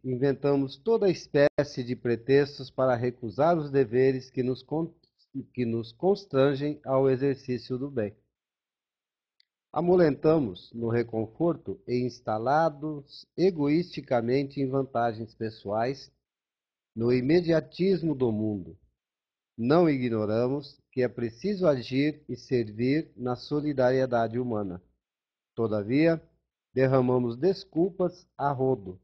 inventamos toda espécie de pretextos para recusar os deveres que nos constrangem ao exercício do bem. Amolentamos no reconforto e instalados egoisticamente em vantagens pessoais, no imediatismo do mundo. Não ignoramos que é preciso agir e servir na solidariedade humana. Todavia, derramamos desculpas a rodo,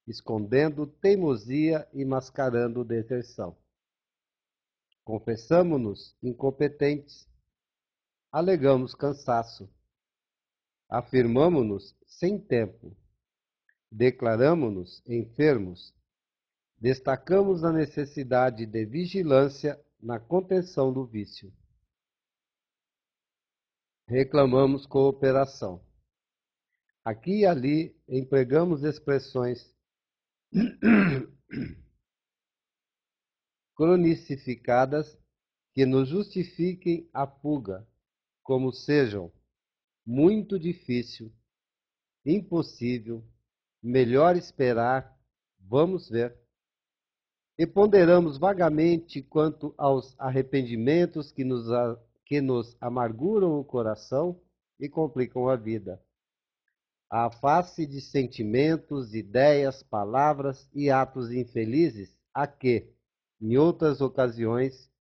escondendo teimosia e mascarando deserção. Confessamo-nos incompetentes, alegamos cansaço, afirmamo-nos sem tempo, declaramo-nos enfermos, destacamos a necessidade de vigilância na contenção do vício. Reclamamos cooperação. Aqui e ali empregamos expressões cronicificadas que nos justifiquem a fuga, como sejam muito difícil, impossível, melhor esperar, vamos ver. E ponderamos vagamente quanto aos arrependimentos que nos amarguram o coração e complicam a vida. À face de sentimentos, ideias, palavras e atos infelizes a que, em outras ocasiões,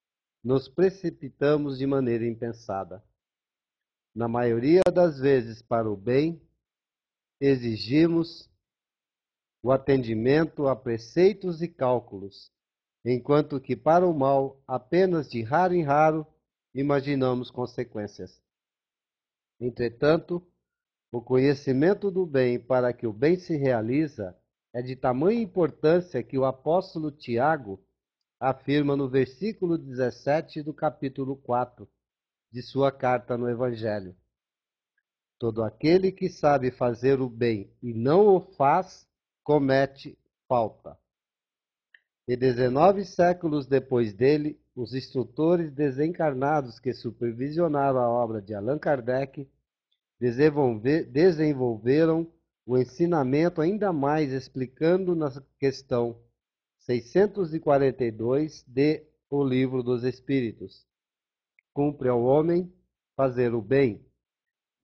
nos precipitamos de maneira impensada. Na maioria das vezes, para o bem, exigimos o atendimento a preceitos e cálculos, enquanto que para o mal, apenas de raro em raro, imaginamos consequências. Entretanto, o conhecimento do bem para que o bem se realiza é de tamanha importância que o apóstolo Tiago afirma no versículo 17 do capítulo 4 de sua carta no Evangelho. Todo aquele que sabe fazer o bem e não o faz, comete falta. E 19 séculos depois dele, os instrutores desencarnados que supervisionaram a obra de Allan Kardec desenvolveram o ensinamento ainda mais, explicando na questão 642 de O Livro dos Espíritos. Cumpre ao homem fazer o bem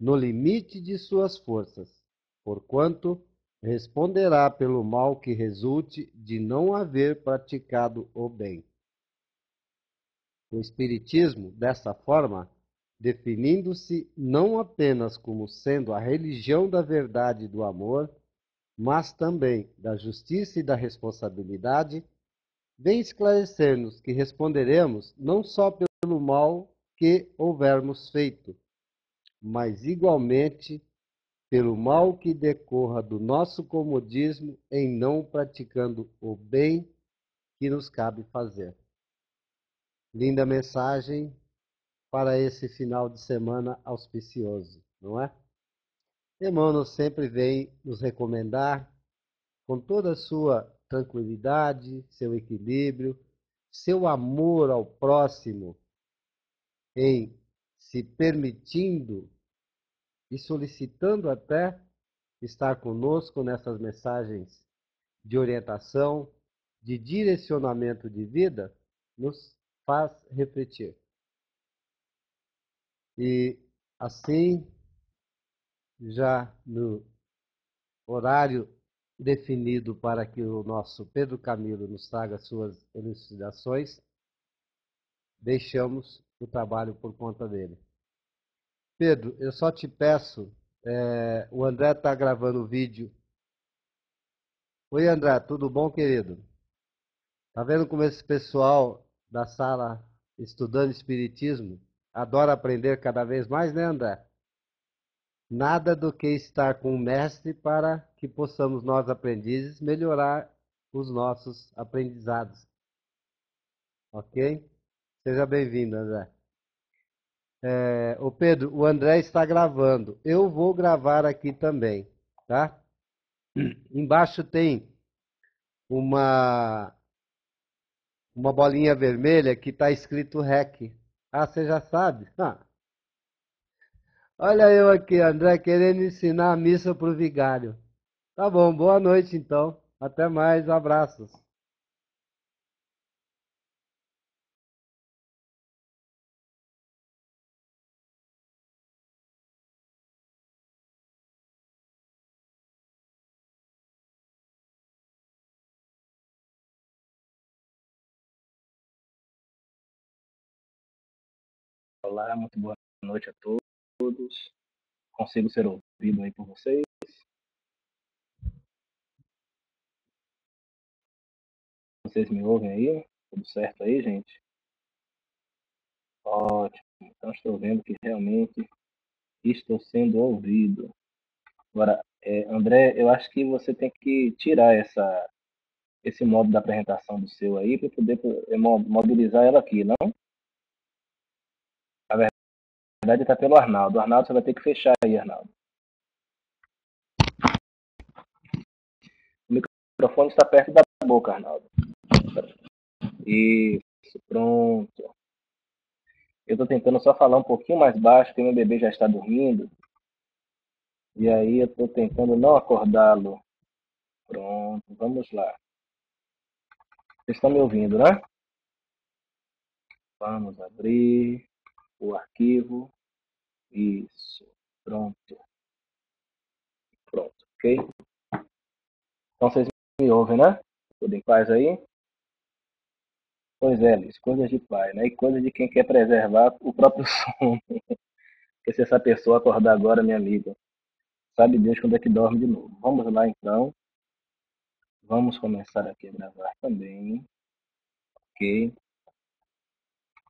no limite de suas forças, porquanto responderá pelo mal que resulte de não haver praticado o bem. O Espiritismo, dessa forma, definindo-se não apenas como sendo a religião da verdade e do amor, mas também da justiça e da responsabilidade, vem esclarecer-nos que responderemos não só pelo mal que houvermos feito, mas igualmente pelo mal que decorra do nosso comodismo em não praticando o bem que nos cabe fazer. Linda mensagem para esse final de semana auspicioso, não é? Emmanuel sempre vem nos recomendar, com toda a sua tranquilidade, seu equilíbrio, seu amor ao próximo, em se permitindo e solicitando até estar conosco nessas mensagens de orientação, de direcionamento de vida, nos faz refletir. E assim, já no horário definido para que o nosso Pedro Camilo nos traga suas elucidações, deixamos o trabalho por conta dele. Pedro, eu só te peço, o André está gravando o vídeo. Oi, André, tudo bom, querido? Tá vendo como esse pessoal da sala estudando Espiritismo adora aprender cada vez mais, né, André? Nada do que estar com o mestre para que possamos nós, aprendizes, melhorar os nossos aprendizados. Ok? Seja bem-vindo, André. Ô Pedro, o André está gravando. Eu vou gravar aqui também, tá? Embaixo tem uma bolinha vermelha que está escrito REC. Ah, você já sabe? Olha eu aqui, André, querendo ensinar a missa para o vigário. Tá bom, boa noite então. Até mais, abraços. Olá, muito boa noite a todos. Consigo ser ouvido aí por vocês? Vocês me ouvem aí? Tudo certo aí, gente? Ótimo. Então estou vendo que realmente estou sendo ouvido. Agora, André, eu acho que você tem que tirar esse modo da apresentação do seu aí para poder mobilizar ela aqui, não? Na verdade está pelo Arnaldo. Arnaldo, você vai ter que fechar aí, Arnaldo. O microfone está perto da boca, Arnaldo. Isso, pronto. Eu estou tentando só falar um pouquinho mais baixo, porque meu bebê já está dormindo. E aí eu estou tentando não acordá-lo. Pronto, vamos lá. Vocês estão me ouvindo, né? Vamos abrir o arquivo. Isso. Pronto. Pronto, ok? Então vocês me ouvem, né? Tudo em paz aí? Pois é, Liz, coisas de pai, né? E coisas de quem quer preservar o próprio sono. Porque se essa pessoa acordar agora, minha amiga, sabe Deus quando é que dorme de novo. Vamos lá então. Vamos começar aqui a gravar também, ok?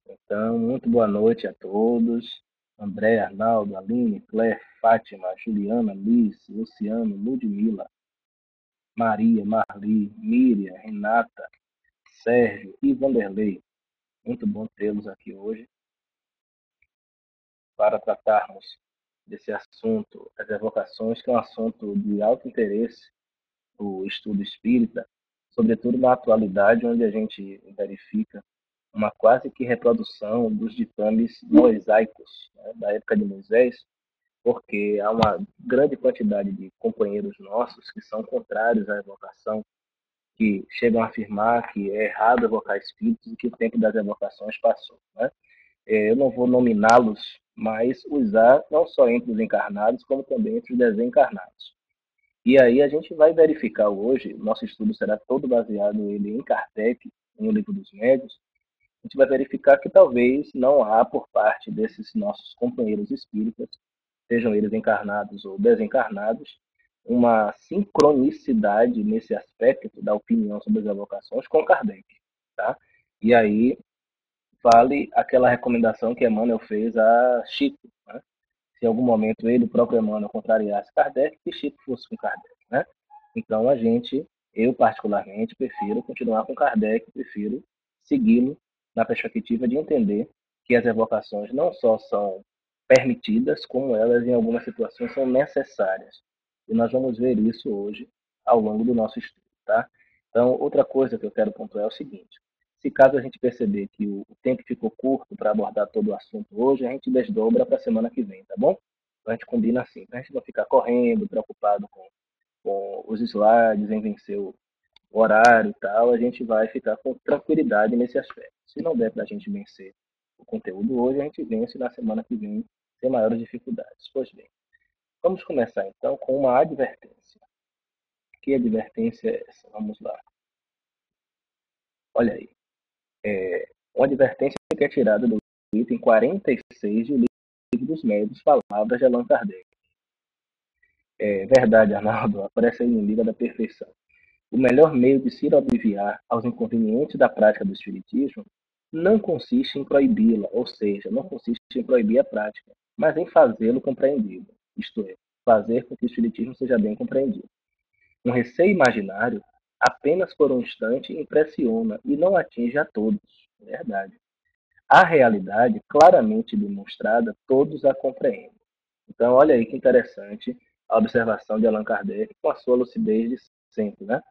Então, muito boa noite a todos. André, Arnaldo, Aline, Claire, Fátima, Juliana, Liz, Luciano, Ludmila, Maria, Marli, Miriam, Renata, Sérgio e Vanderlei. Muito bom tê-los aqui hoje para tratarmos desse assunto, as evocações, que é um assunto de alto interesse, o estudo espírita, sobretudo na atualidade, onde a gente verifica uma quase que reprodução dos ditames mosaicos, né, da época de Moisés, porque há uma grande quantidade de companheiros nossos que são contrários à evocação, que chegam a afirmar que é errado evocar espíritos e que o tempo das evocações passou. Né? Eu não vou nominá-los, mas usar não só entre os encarnados, como também entre os desencarnados. E aí a gente vai verificar hoje, nosso estudo será todo baseado ele em Kardec, em O Livro dos Médios, a gente vai verificar que talvez não há por parte desses nossos companheiros espíritas, sejam eles encarnados ou desencarnados, uma sincronicidade nesse aspecto da opinião sobre as evocações com Kardec. Tá? E aí vale aquela recomendação que Emmanuel fez a Chico, né? Se em algum momento ele, o próprio Emmanuel, contrariasse Kardec, que Chico fosse com Kardec. Né? Então, eu particularmente, prefiro continuar com Kardec, prefiro segui-lo na perspectiva de entender que as evocações não só são permitidas, como elas, em algumas situações, são necessárias. E nós vamos ver isso hoje, ao longo do nosso estudo. Tá? Então, outra coisa que eu quero pontuar é o seguinte: se caso a gente perceber que o tempo ficou curto para abordar todo o assunto hoje, a gente desdobra para a semana que vem, tá bom? Então a gente combina assim, para a gente não ficar correndo, preocupado com os slides, em vencer o horário e tal, a gente vai ficar com tranquilidade nesse aspecto. Se não der para a gente vencer o conteúdo hoje, a gente vence na semana que vem sem maiores dificuldades. Pois bem, vamos começar então com uma advertência. Que advertência é essa? Vamos lá. Olha aí. Uma advertência que é tirada do item 46 do Livro dos Médios, Palavras de Allan Kardec. É verdade, Arnaldo, aparece aí em Liga da Perfeição. O melhor meio de se aliviar aos inconvenientes da prática do Espiritismo não consiste em proibi-la, ou seja, não consiste em proibir a prática, mas em fazê-lo compreendido, isto é, fazer com que o Espiritismo seja bem compreendido. Um receio imaginário, apenas por um instante, impressiona e não atinge a todos, é verdade. A realidade, claramente demonstrada, todos a compreendem. Então, olha aí que interessante a observação de Allan Kardec com a sua lucidez de sempre, né?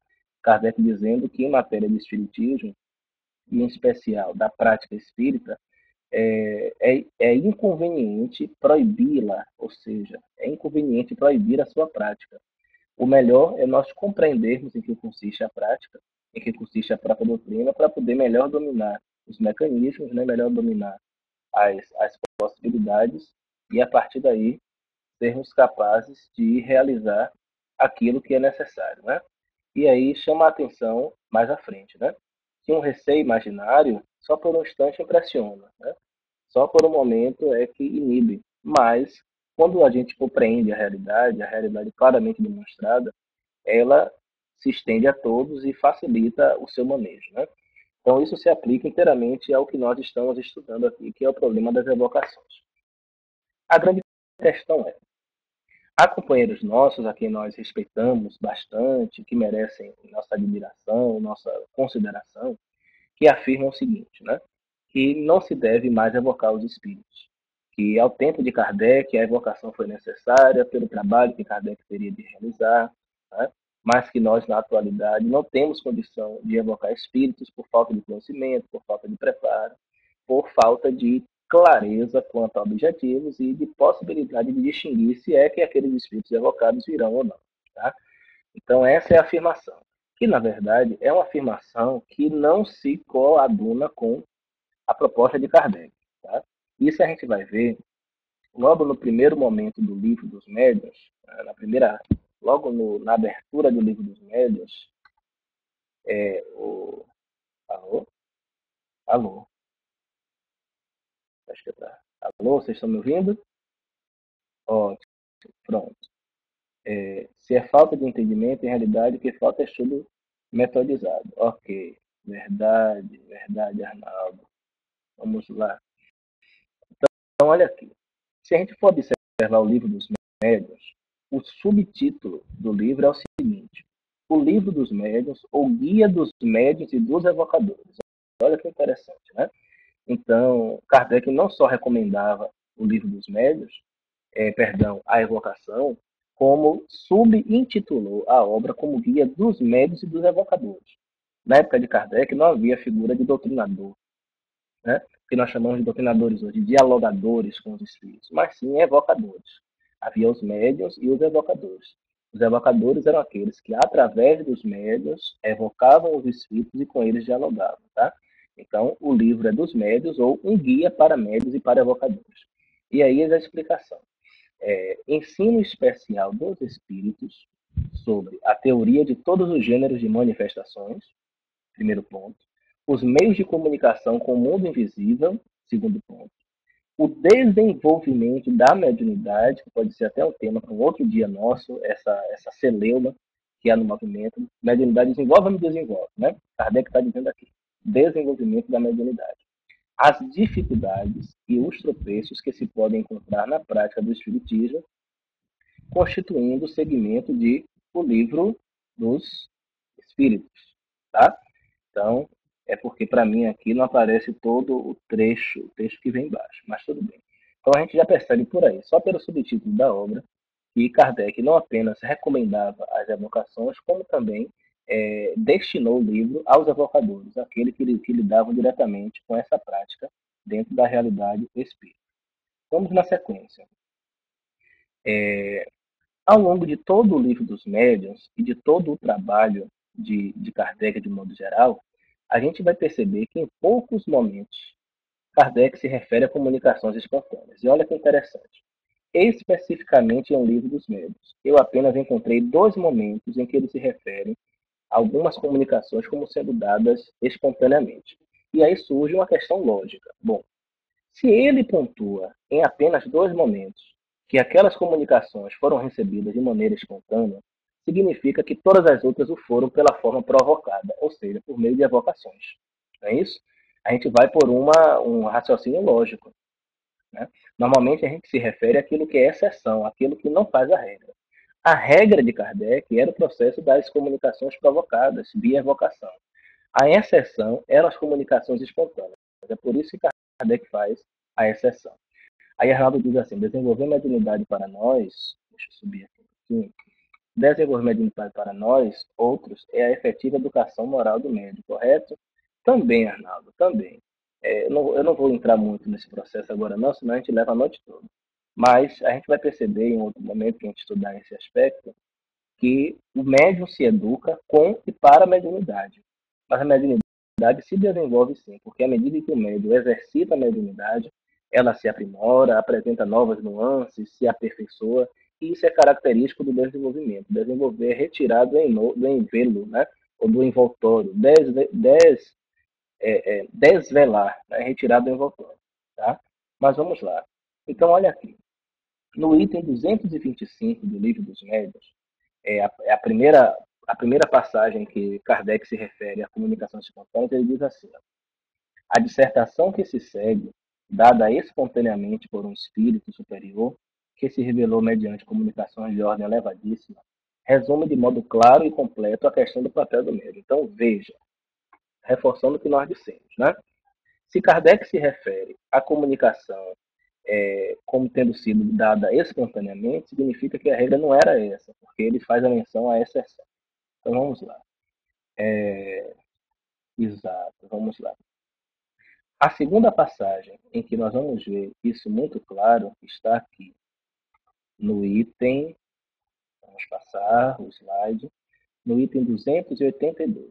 Kardec dizendo que em matéria de espiritismo, e em especial da prática espírita, é inconveniente proibi-la, ou seja, é inconveniente proibir a sua prática, o melhor é nós compreendermos em que consiste a prática, em que consiste a própria doutrina, para poder melhor dominar os mecanismos, né, melhor dominar as possibilidades e, a partir daí, sermos capazes de realizar aquilo que é necessário, né? E aí chama a atenção mais à frente, né? Que um receio imaginário só por um instante impressiona, né? Só por um momento é que inibe, mas quando a gente compreende a realidade claramente demonstrada, ela se estende a todos e facilita o seu manejo, né? Então isso se aplica inteiramente ao que nós estamos estudando aqui, que é o problema das evocações. A grande questão é: há companheiros nossos a quem nós respeitamos bastante, que merecem nossa admiração, nossa consideração, que afirmam o seguinte, né? Que não se deve mais evocar os espíritos. Que ao tempo de Kardec a evocação foi necessária pelo trabalho que Kardec teria de realizar, né? Mas que nós, na atualidade, não temos condição de evocar espíritos por falta de conhecimento, por falta de preparo, por falta de clareza quanto a objetivos e de possibilidade de distinguir se é que aqueles espíritos evocados virão ou não. Tá? Então, essa é a afirmação, que na verdade é uma afirmação que não se coaduna com a proposta de Kardec. Tá? Isso a gente vai ver logo no primeiro momento do livro dos médiuns, logo na abertura do livro dos médiuns, o alô, alô, acho que tá. Alô, vocês estão me ouvindo? Ótimo, pronto. Se é falta de entendimento, em realidade o que falta é estudo metodizado. Ok, verdade, verdade, Arnaldo. Vamos lá. Então, olha aqui. Se a gente for observar o livro dos médiuns, o subtítulo do livro é o seguinte: O Livro dos Médiuns, ou Guia dos Médiuns e dos Evocadores. Olha que interessante, né? Então, Kardec não só recomendava o Livro dos Médiuns, a evocação, como subintitulou a obra como Guia dos Médiuns e dos Evocadores. Na época de Kardec não havia figura de doutrinador, né? Que nós chamamos de doutrinadores hoje, dialogadores com os espíritos, mas sim evocadores. Havia os médiuns e os evocadores. Os evocadores eram aqueles que, através dos médiuns, evocavam os espíritos e com eles dialogavam. Tá? Então, o livro é dos médiuns ou um guia para médiuns e para evocadores. E aí é a explicação. Ensino especial dos espíritos sobre a teoria de todos os gêneros de manifestações, primeiro ponto. Os meios de comunicação com o mundo invisível, segundo ponto. O desenvolvimento da mediunidade, que pode ser até um tema para um outro dia nosso, essa celeuma que há no movimento. Mediunidade desenvolve ou não desenvolve, né? Kardec está dizendo aqui. Desenvolvimento da mediunidade. As dificuldades e os tropeços que se podem encontrar na prática do espiritismo, constituindo o segmento de o livro dos espíritos, tá? Então, é porque para mim aqui não aparece todo o texto que vem embaixo, mas tudo bem. Então a gente já percebe por aí, só pelo subtítulo da obra, que Kardec não apenas recomendava as evocações, como também destinou o livro aos evocadores, aqueles que lidavam diretamente com essa prática dentro da realidade espírita. Vamos na sequência. Ao longo de todo o livro dos médiuns e de todo o trabalho de Kardec de modo geral, a gente vai perceber que em poucos momentos Kardec se refere a comunicações espontâneas. E olha que interessante. Especificamente em O Livro dos Médiuns, eu apenas encontrei 2 momentos em que ele se refere a algumas comunicações como sendo dadas espontaneamente. E aí surge uma questão lógica. Bom, se ele pontua em apenas 2 momentos que aquelas comunicações foram recebidas de maneira espontânea, significa que todas as outras o foram pela forma provocada, ou seja, por meio de evocações. Não é isso? A gente vai por um raciocínio lógico. Né? Normalmente a gente se refere àquilo que é exceção, àquilo que não faz a regra. A regra de Kardec era o processo das comunicações provocadas, via evocação. A exceção eram as comunicações espontâneas. É por isso que Kardec faz a exceção. Aí Arnaldo diz assim: desenvolver mediunidade para nós, deixa eu subir aqui um pouquinho, desenvolver mediunidade para nós, outros, é a efetiva educação moral do médium, correto? Também, Arnaldo, também. Eu não vou entrar muito nesse processo agora não, senão a gente leva a noite toda. Mas a gente vai perceber em outro momento que a gente estudar esse aspecto, que o médium se educa com e para a mediunidade. Mas a mediunidade se desenvolve sim, porque à medida que o médium exercita a mediunidade, ela se aprimora, apresenta novas nuances, se aperfeiçoa, e isso é característico do desenvolvimento. Desenvolver é retirado do envelo, né? Ou do envoltório, desvelar, né? Retirado do envoltório. Tá? Mas vamos lá. Então, olha aqui. No item 225 do Livro dos Médiuns, é a primeira passagem que Kardec se refere à comunicação espontânea, ele diz assim: a dissertação que se segue, dada espontaneamente por um espírito superior, que se revelou mediante comunicações de ordem elevadíssima, resume de modo claro e completo a questão do papel do médium. Então, veja, reforçando o que nós dissemos, né? Se Kardec se refere à comunicação como tendo sido dada espontaneamente, significa que a regra não era essa, porque ele faz a menção à exceção. Então vamos lá. Exato, vamos lá. A segunda passagem em que nós vamos ver isso muito claro está aqui no item, vamos passar o slide, no item 282.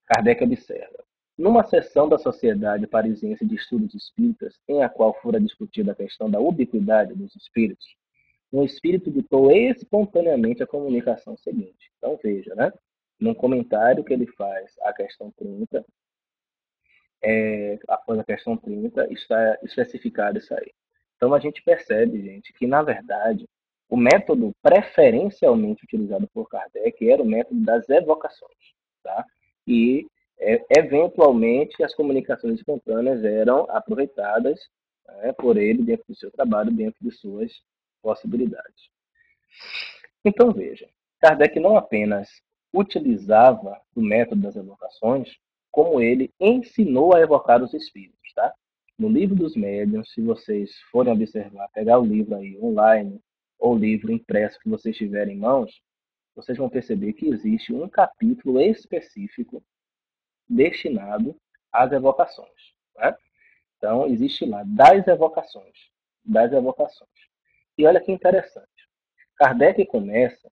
Kardec observa: numa sessão da Sociedade Parisiense de Estudos Espíritas, em a qual fora discutida a questão da ubiquidade dos espíritos, um espírito ditou espontaneamente a comunicação seguinte. Então veja, né? Num comentário que ele faz à questão 30, após a questão 30, está especificado isso aí. Então a gente percebe, gente, que na verdade o método preferencialmente utilizado por Kardec era o método das evocações, tá? E eventualmente as comunicações espontâneas eram aproveitadas, né, por ele dentro do seu trabalho, dentro de suas possibilidades. Então veja, Kardec não apenas utilizava o método das evocações, como ele ensinou a evocar os espíritos, tá? No Livro dos Médiuns, se vocês forem observar, pegar o livro aí online ou livro impresso que vocês tiverem em mãos, vocês vão perceber que existe um capítulo específico destinado às evocações, né? Então, existe lá das evocações, das evocações. E olha que interessante. Kardec começa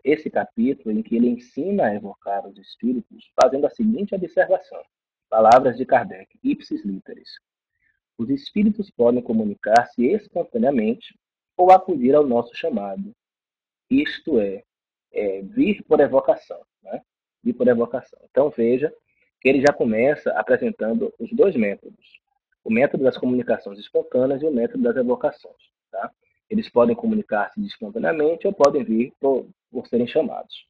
esse capítulo em que ele ensina a evocar os espíritos, fazendo a seguinte observação. Palavras de Kardec, ipsis literis. Os espíritos podem comunicar-se espontaneamente ou acudir ao nosso chamado. Isto vir por evocação. Né? Vir por evocação. Então veja que ele já começa apresentando os dois métodos. O método das comunicações espontâneas e o método das evocações. Tá? Eles podem comunicar-se espontaneamente ou podem vir por serem chamados.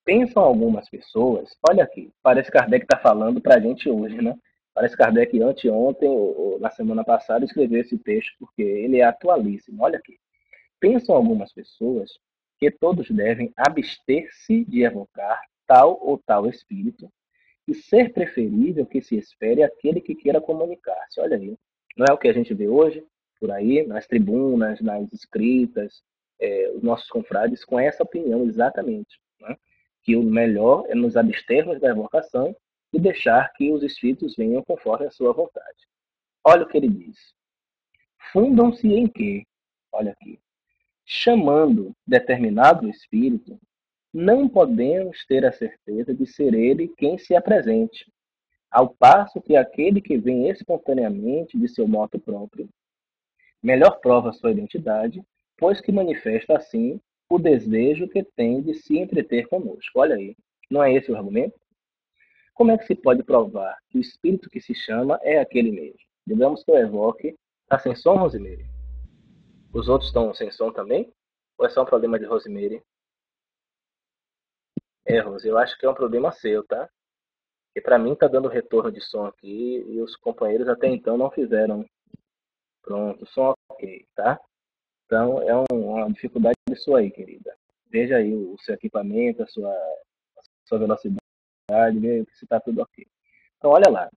Pensam algumas pessoas, olha aqui, parece que Kardec está falando para a gente hoje, né? Parece que Kardec anteontem ou na semana passada escreveu esse texto porque ele é atualíssimo. Olha aqui. Pensam algumas pessoas que todos devem abster-se de evocar tal ou tal espírito e ser preferível que se espere aquele que queira comunicar-se. Olha aí, não é o que a gente vê hoje, por aí, nas tribunas, nas escritas, os nossos confrades com essa opinião exatamente, né? Que o melhor é nos abstermos da evocação e deixar que os espíritos venham conforme a sua vontade. Olha o que ele diz. Fundam-se em quê? Olha aqui. Chamando determinado espírito, não podemos ter a certeza de ser ele quem se apresente, ao passo que aquele que vem espontaneamente de seu moto próprio, melhor prova sua identidade, pois que manifesta assim o desejo que tem de se entreter conosco. Olha aí, não é esse o argumento? Como é que se pode provar que o espírito que se chama é aquele mesmo? Digamos que eu evoque, está sem som, Rosimeire? Os outros estão sem som também? Ou é só um problema de Rosimeire? Rose, eu acho que é um problema seu, tá? E para mim tá dando retorno de som aqui e os companheiros até então não fizeram. Pronto, som ok, tá? Então é uma dificuldade sua aí, querida. Veja aí o seu equipamento, a sua velocidade, veja se está tudo ok. Então olha lá.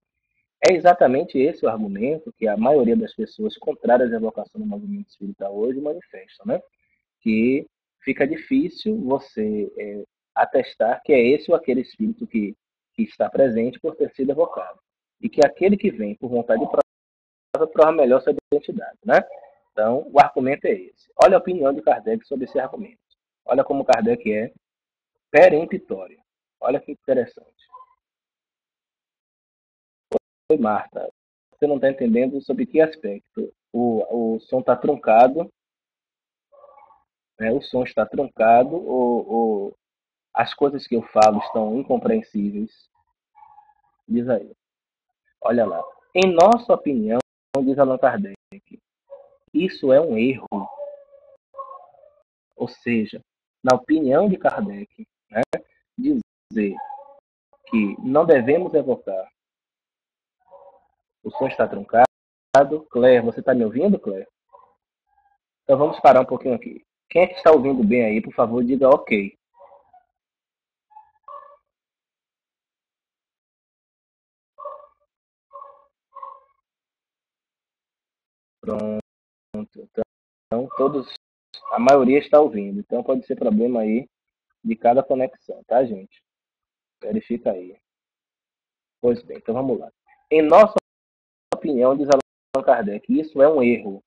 É exatamente esse o argumento que a maioria das pessoas contrárias à evocação do movimento espírita hoje manifestam, né? Que fica difícil você atestar que é esse ou aquele espírito que está presente por ter sido evocado. E que aquele que vem por vontade própria prova melhor sua identidade. Né? Então, o argumento é esse. Olha a opinião de Kardec sobre esse argumento. Olha como Kardec é peremptório. Olha que interessante. Oi, Marta. Você não está entendendo sobre que aspecto? O som está truncado, né? O som está truncado, ou as coisas que eu falo estão incompreensíveis. Diz aí. Olha lá. Em nossa opinião, diz Allan Kardec, isso é um erro. Ou seja, na opinião de Kardec, né, dizer que não devemos evocar o som está truncado. Claire, você está me ouvindo, Claire? Então vamos parar um pouquinho aqui. Quem é que está ouvindo bem aí, por favor, diga ok. Pronto. Então, todos, a maioria está ouvindo. Então pode ser problema aí de cada conexão, tá, gente? Verifica aí. Pois bem, então vamos lá. Em nossa opinião, diz Allan Kardec, isso é um erro.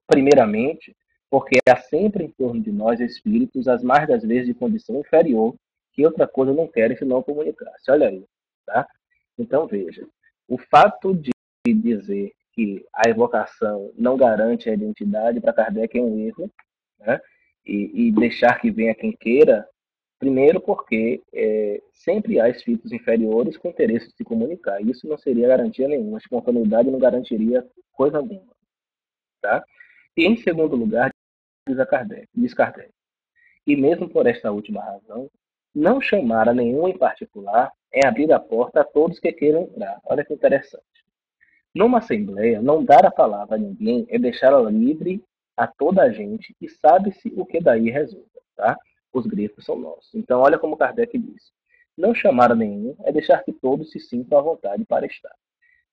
Primeiramente, porque há sempre em torno de nós espíritos, as mais das vezes de condição inferior, que outra coisa não querem senão comunicar-se. Olha aí, tá? Então veja, o fato de dizer que a evocação não garante a identidade para Kardec é um erro, né? E deixar que venha quem queira, primeiro porque sempre há espíritos inferiores com interesse de se comunicar. Isso não seria garantia nenhuma, a espontaneidade não garantiria coisa alguma, tá? E em segundo lugar, diz Kardec, e mesmo por esta última razão, não chamar a nenhum em particular é abrir a porta a todos que queiram entrar. Olha que interessante. Numa assembleia, não dar a palavra a ninguém é deixá-la livre a toda a gente e sabe-se o que daí resulta, tá? Os grifos são nossos. Então, olha como Kardec diz. Não chamar a nenhum é deixar que todos se sintam à vontade para estar.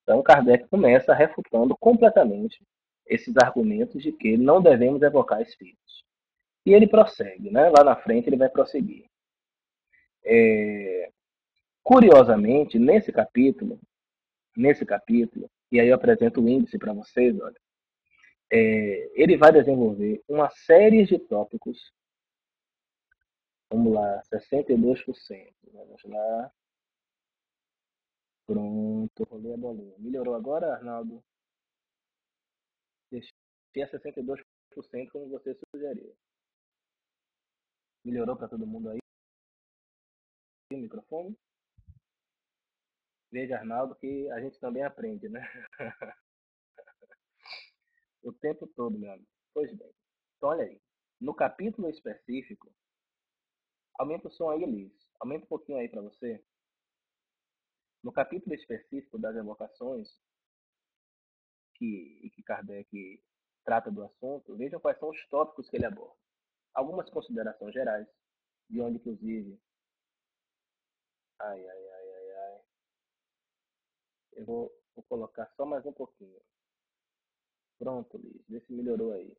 Então, Kardec começa refutando completamente esses argumentos de que não devemos evocar espíritos. E ele prossegue, né? Lá na frente ele vai prosseguir. Curiosamente, nesse capítulo, e aí eu apresento o índice para vocês, olha, ele vai desenvolver uma série de tópicos. Vamos lá, 62%. Vamos lá. Pronto, rolei a bolinha. Melhorou agora, Arnaldo? Deixei a 62% como você sugeriu. Melhorou para todo mundo aí o microfone? Veja, Arnaldo, que a gente também aprende, né? O tempo todo, meu amigo. Pois bem. Então, olha aí. No capítulo específico, aumenta o som aí, Liz. Aumenta um pouquinho aí para você. No capítulo específico das evocações, que Kardec trata do assunto, vejam quais são os tópicos que ele aborda. Algumas considerações gerais, de onde, inclusive, ai, ai, ai, ai, ai, eu vou colocar só mais um pouquinho. Pronto, Liz, vê se melhorou aí.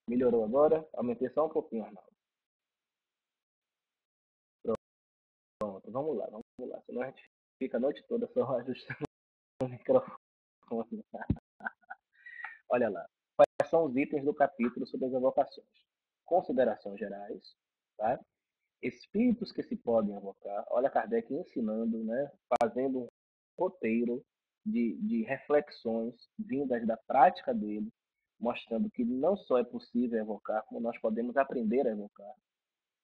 Melhorou agora? Aumentei só um pouquinho, Arnaldo. Pronto, vamos lá. Senão a gente fica a noite toda só ajustando o microfone. Olha lá. Quais são os itens do capítulo sobre as evocações? Considerações gerais, tá? Espíritos que se podem evocar. Olha Kardec ensinando, né? Fazendo um roteiro de reflexões vindas da prática dele, mostrando que não só é possível evocar, como nós podemos aprender a evocar.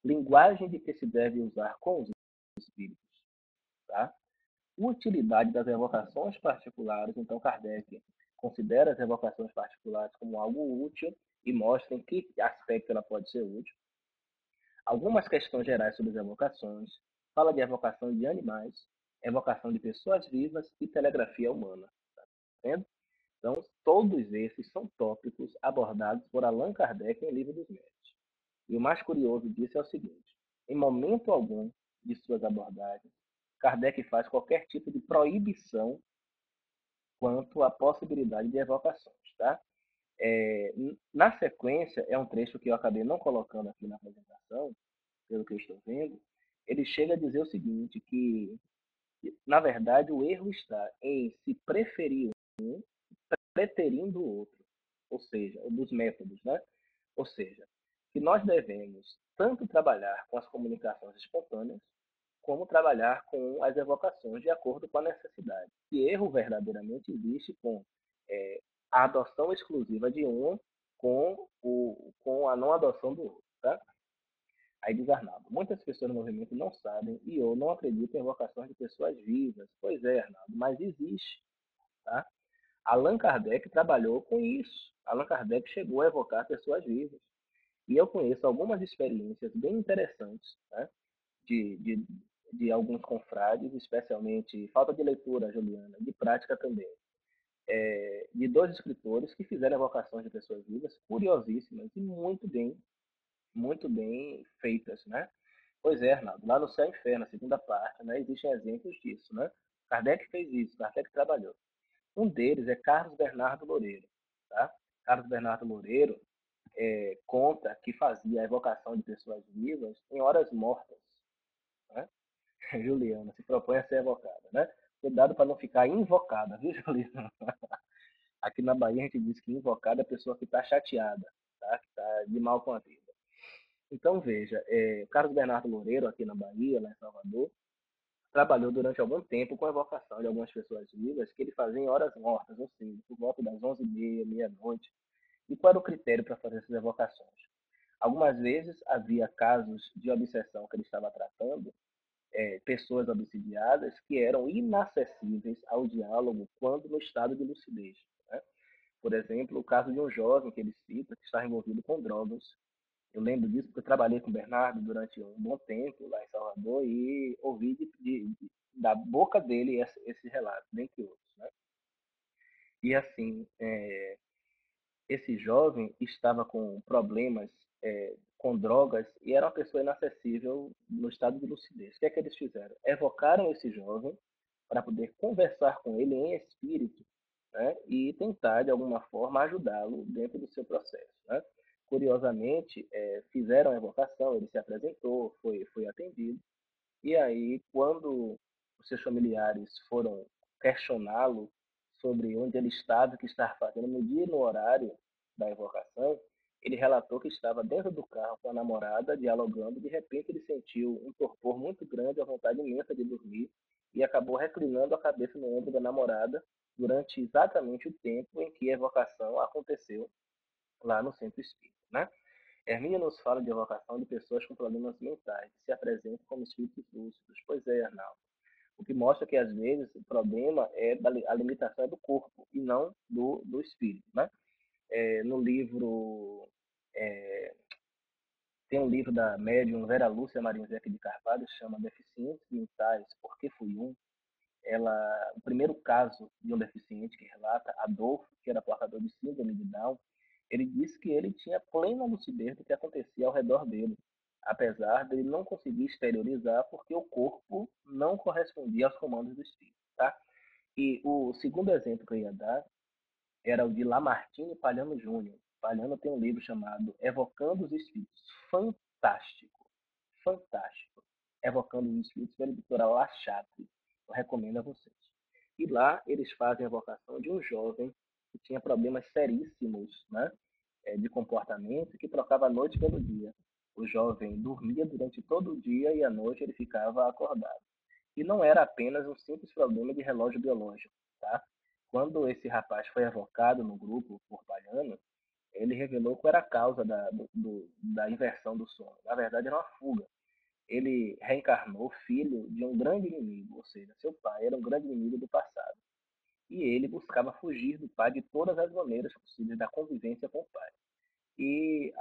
Linguagem de que se deve usar com os espíritos, tá? Utilidade das evocações particulares. Então, Kardec considera as evocações particulares como algo útil e mostra em que aspecto ela pode ser útil. Algumas questões gerais sobre as evocações. Fala de evocação de animais, evocação de pessoas vivas e telegrafia humana. Tá vendo? Então, todos esses são tópicos abordados por Allan Kardec em Livro dos Médiuns. E o mais curioso disso é o seguinte: em momento algum de suas abordagens, Kardec faz qualquer tipo de proibição quanto à possibilidade de evocações. Tá? Na sequência, é um trecho que eu acabei não colocando aqui na apresentação, pelo que eu estou vendo, ele chega a dizer o seguinte, que, na verdade, o erro está em se preferir um preterindo o outro, ou seja, dos métodos, né? Ou seja, que nós devemos tanto trabalhar com as comunicações espontâneas, como trabalhar com as evocações de acordo com a necessidade. E erro verdadeiramente existe com é, a adoção exclusiva de um com a não adoção do outro. Tá? Aí diz Arnaldo, muitas pessoas no movimento não sabem e eu não acredito em evocações de pessoas vivas. Pois é, Arnaldo, mas existe. Tá? Allan Kardec trabalhou com isso. Allan Kardec chegou a evocar pessoas vivas. E eu conheço algumas experiências bem interessantes, né, de, de, de alguns confrades, especialmente falta de leitura, Juliana, de prática também, de dois escritores que fizeram evocações de pessoas vivas, curiosíssimas e muito bem feitas, né? Pois é, Arnaldo, lá no Céu e Inferno, a segunda parte, né, existem exemplos disso, né? Kardec fez isso, Kardec trabalhou. Um deles é Carlos Bernardo Loureiro, tá? Carlos Bernardo Loureiro conta que fazia a evocação de pessoas vivas em horas mortas, né? Juliana se propõe a ser evocada, né? Cuidado para não ficar invocada, viu, Juliana? Aqui na Bahia a gente diz que invocada é a pessoa que está chateada, tá? Que está de mal com a vida. Então, veja, Carlos Bernardo Loureiro, aqui na Bahia, lá em Salvador, trabalhou durante algum tempo com a evocação de algumas pessoas vivas que ele fazia em horas mortas, ou seja, por volta das 11h30, meia-noite. E qual era o critério para fazer essas evocações? Algumas vezes havia casos de obsessão que ele estava tratando, pessoas obsidiadas que eram inacessíveis ao diálogo quando no estado de lucidez. Né? Por exemplo, o caso de um jovem que ele cita que estava envolvido com drogas. Eu lembro disso porque eu trabalhei com o Bernardo durante um bom tempo lá em Salvador e ouvi da boca dele esse relato, dentre outros. Né? E assim, esse jovem estava com problemas com drogas e era uma pessoa inacessível no estado de lucidez. O que é que eles fizeram? Evocaram esse jovem para poder conversar com ele em espírito, né, e tentar, de alguma forma, ajudá-lo dentro do seu processo. Né? Curiosamente, fizeram a evocação, ele se apresentou, foi atendido, e aí, quando os seus familiares foram questioná-lo sobre onde ele estava, o que estava fazendo no dia e no horário da evocação, ele relatou que estava dentro do carro com a namorada, dialogando, e de repente ele sentiu um torpor muito grande, a vontade imensa de dormir, e acabou reclinando a cabeça no ombro da namorada durante exatamente o tempo em que a evocação aconteceu lá no centro espírita. Né? Hermínia nos fala de evocação de pessoas com problemas mentais, que se apresentam como espíritos lúcidos. Pois é, Arnaldo. O que mostra que, às vezes, o problema é a limitação do corpo e não do espírito. Né? No livro, é, tem um livro da médium Vera Lúcia Marinzec de Carvalho, chama Deficientes Mentais, Por que Fui Um? O primeiro caso de um deficiente que relata, Adolfo, que era portador de síndrome de Down, ele disse que ele tinha plena lucidez do que acontecia ao redor dele, apesar dele não conseguir exteriorizar porque o corpo não correspondia aos comandos do espírito. Tá? E o segundo exemplo que eu ia dar era o de Lamartine Palhano Júnior. Palhano tem um livro chamado Evocando os Espíritos. Fantástico. Fantástico. Evocando os Espíritos pela editora La Chatre. Eu recomendo a vocês. E lá eles fazem a evocação de um jovem que tinha problemas seríssimos, né, de comportamento, que trocava a noite pelo dia. O jovem dormia durante todo o dia e à noite ele ficava acordado. E não era apenas um simples problema de relógio biológico. Tá? Quando esse rapaz foi evocado no grupo por Palhano, ele revelou qual era a causa da inversão do sono. Na verdade, era uma fuga. Ele reencarnou filho de um grande inimigo, ou seja, seu pai era um grande inimigo do passado. E ele buscava fugir do pai de todas as maneiras possíveis da convivência com o pai. E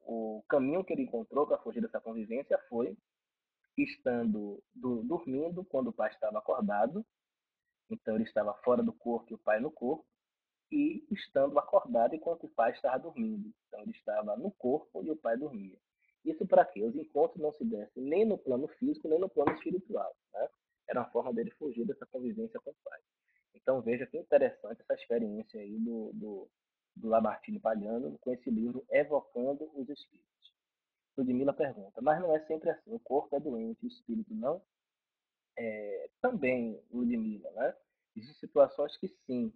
o caminho que ele encontrou para fugir dessa convivência foi estando dormindo quando o pai estava acordado, então ele estava fora do corpo e o pai no corpo, e estando acordado enquanto o pai estava dormindo. Então ele estava no corpo e o pai dormia. Isso para que os encontros não se dessem nem no plano físico, nem no plano espiritual. Né? Era uma forma dele fugir dessa convivência com o pai. Então veja que interessante essa experiência aí do Lamartine Palhano com esse livro Evocando os Espíritos. Ludmila pergunta, mas não é sempre assim, o corpo é doente, o espírito não? Também, Ludmila, né? Existem situações que sim,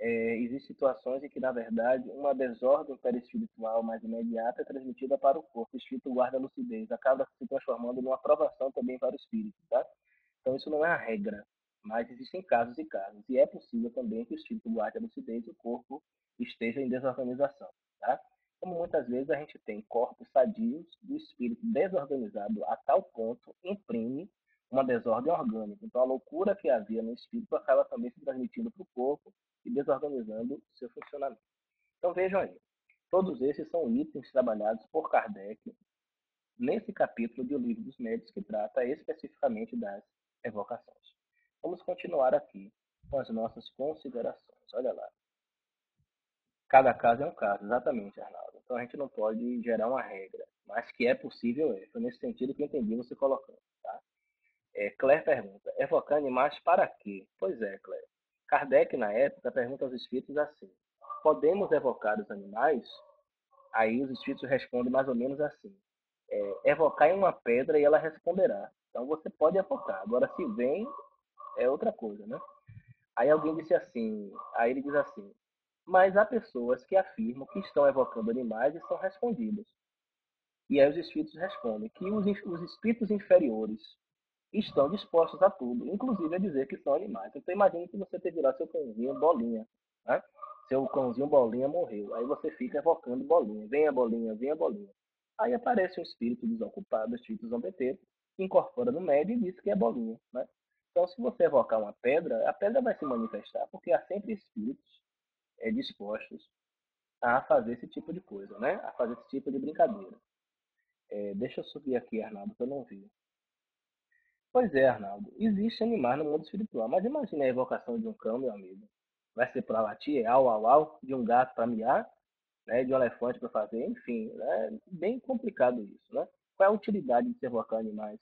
existem situações em que, na verdade, uma desordem perispiritual mais imediata é transmitida para o corpo. O espírito guarda a lucidez, acaba se transformando numa provação também para o espírito, tá? Então, isso não é a regra, mas existem casos e casos. E é possível também que o espírito guarde a lucidez e o corpo esteja em desorganização, tá? Como muitas vezes a gente tem corpos sadios do espírito desorganizado a tal ponto imprime uma desordem orgânica. Então, a loucura que havia no espírito acaba também se transmitindo para o corpo e desorganizando o seu funcionamento. Então, vejam aí. Todos esses são itens trabalhados por Kardec nesse capítulo do Livro dos Médiuns, que trata especificamente das evocações. Vamos continuar aqui com as nossas considerações. Olha lá. Cada caso é um caso, exatamente, Arnaldo. Então a gente não pode gerar uma regra, mas que é possível é. Foi nesse sentido que eu entendi você colocando. Tá? Claire pergunta, evocar animais para quê? Pois é, Claire. Kardec, na época, pergunta aos espíritos assim, podemos evocar os animais? Aí os espíritos respondem mais ou menos assim, evocar em uma pedra e ela responderá. Então você pode evocar. Agora, se vem, é outra coisa, né? Aí alguém disse assim, aí ele diz assim, mas há pessoas que afirmam que estão evocando animais e são respondidas. E aí os espíritos respondem que os espíritos inferiores estão dispostos a tudo, inclusive a dizer que são animais. Então imagine que você teve lá seu cãozinho Bolinha, né? Seu cãozinho Bolinha morreu. Aí você fica evocando Bolinha. Venha Bolinha, venha Bolinha. Aí aparece um espírito desocupado, o espírito zombeteiro, que incorpora no médio e diz que é Bolinha, né? Então, se você evocar uma pedra, a pedra vai se manifestar, porque há sempre espíritos dispostos a fazer esse tipo de coisa, né? A fazer esse tipo de brincadeira. Deixa eu subir aqui, Arnaldo, que eu não vi. Pois é, Arnaldo. Existe animais no mundo espiritual, mas imagine a evocação de um cão, meu amigo. Vai ser para latir, au, au, au, de um gato para miar, né? De um elefante para fazer, enfim, é bem complicado isso, né? Qual é a utilidade de se evocar animais,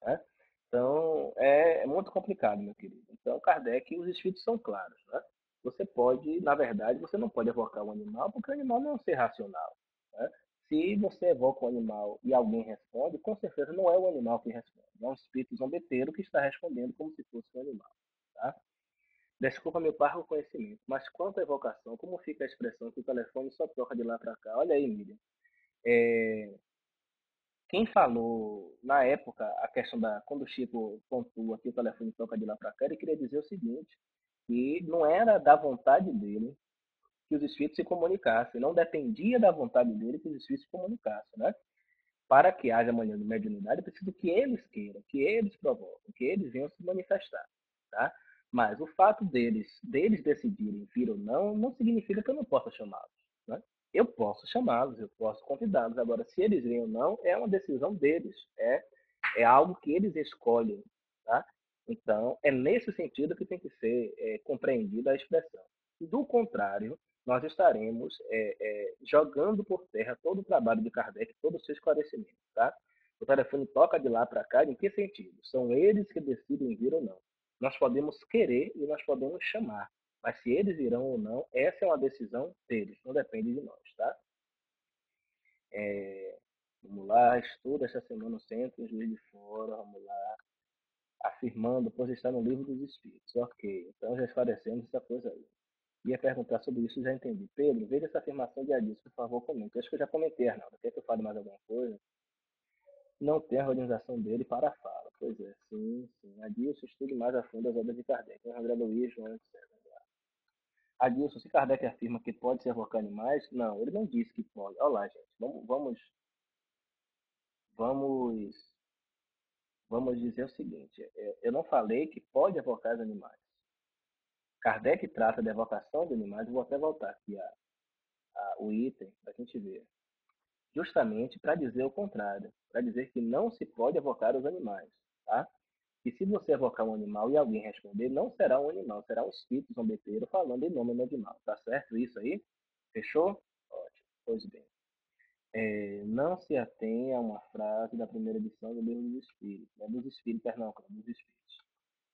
né? Então, é muito complicado, meu querido. Então, Kardec, os espíritos são claros, né? Você pode, na verdade, você não pode evocar um animal, porque o animal não é um ser racional, né? Se você evoca um animal e alguém responde, com certeza não é o animal que responde, é um espírito zombeteiro que está respondendo como se fosse um animal, tá? Desculpa meu parco conhecimento, mas quanto à evocação, como fica a expressão que o telefone só toca de lá para cá? Olha aí, Miriam. É, quem falou na época a questão da quando o Chico pontua que o telefone toca de lá para cá, ele queria dizer o seguinte, que não era da vontade dele que os espíritos se comunicassem, não dependia da vontade dele que os espíritos se comunicassem, né? Para que haja manhã de mediunidade, é preciso que eles queiram, que eles provoquem, que eles venham se manifestar, tá? Mas o fato deles decidirem vir ou não, não significa que eu não possa chamá-los, né? Eu posso chamá-los, eu posso convidá-los. Agora, se eles vêm ou não, é uma decisão deles, é algo que eles escolhem, tá? Então, é nesse sentido que tem que ser compreendida a expressão. Do contrário, nós estaremos jogando por terra todo o trabalho de Kardec, todo o seu esclarecimento, tá? O telefone toca de lá para cá, em que sentido? São eles que decidem vir ou não. Nós podemos querer e nós podemos chamar, mas se eles irão ou não, essa é uma decisão deles, não depende de nós, tá? Vamos lá, estuda esta semana o centro, Juiz de Fora, vamos lá, afirmando, pois está no livro dos Espíritos. Ok, então já esclarecemos essa coisa aí. Ia perguntar sobre isso, já entendi. Pedro, veja essa afirmação de Adilson, por favor, comente. Acho que eu já comentei, Arnaldo. Quer que eu fale mais alguma coisa? Não tem a organização dele para a fala. Pois é, sim, sim. Adilson, estude mais a fundo as obras de Kardec. André Luiz, João, etc. Adilson, se Kardec afirma que pode se evocar animais, não, ele não disse que pode. Olha lá, gente. Vamos, vamos dizer o seguinte. Eu não falei que pode evocar os animais. Kardec trata da evocação de animais. Eu vou até voltar aqui o item para a gente ver. Justamente para dizer o contrário, para dizer que não se pode evocar os animais, tá? E se você evocar um animal e alguém responder, não será um animal, será um espírito zombeteiro falando em nome do animal, tá certo isso aí? Fechou? Ótimo, pois bem. Não se atenha a uma frase da primeira edição do Livro dos Espíritos, né? Dos Espíritos, perdão, dos Espíritos.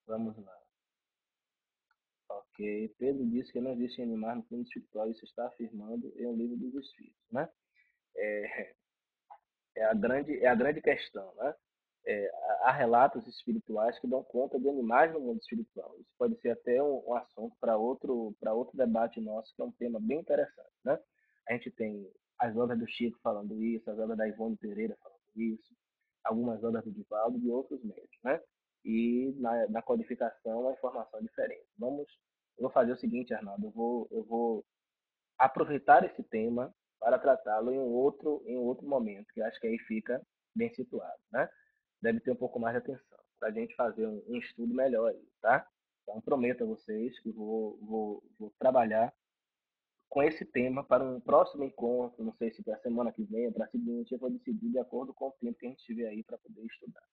Vamos lá. Ok, Pedro disse que não existe animais no plano espiritual, isso está afirmando em um livro dos Espíritos, né? É, é a grande questão, né? há relatos espirituais que dão conta de animais no mundo espiritual. Isso pode ser até um assunto para outro debate nosso, que é um tema bem interessante, né? A gente tem as obras do Chico falando isso, as obras da Ivone Pereira falando isso, algumas obras do Divaldo e de outros meios, né? E na codificação a informação é diferente. Eu vou fazer o seguinte, Arnaldo, eu vou aproveitar esse tema para tratá-lo em um outro momento, que eu acho que aí fica bem situado, né? Deve ter um pouco mais de atenção, para a gente fazer um estudo melhor aí, tá? Então, prometo a vocês que vou trabalhar com esse tema para um próximo encontro, não sei se para a semana que vem ou para a seguinte, eu vou decidir de acordo com o tempo que a gente tiver aí para poder estudar.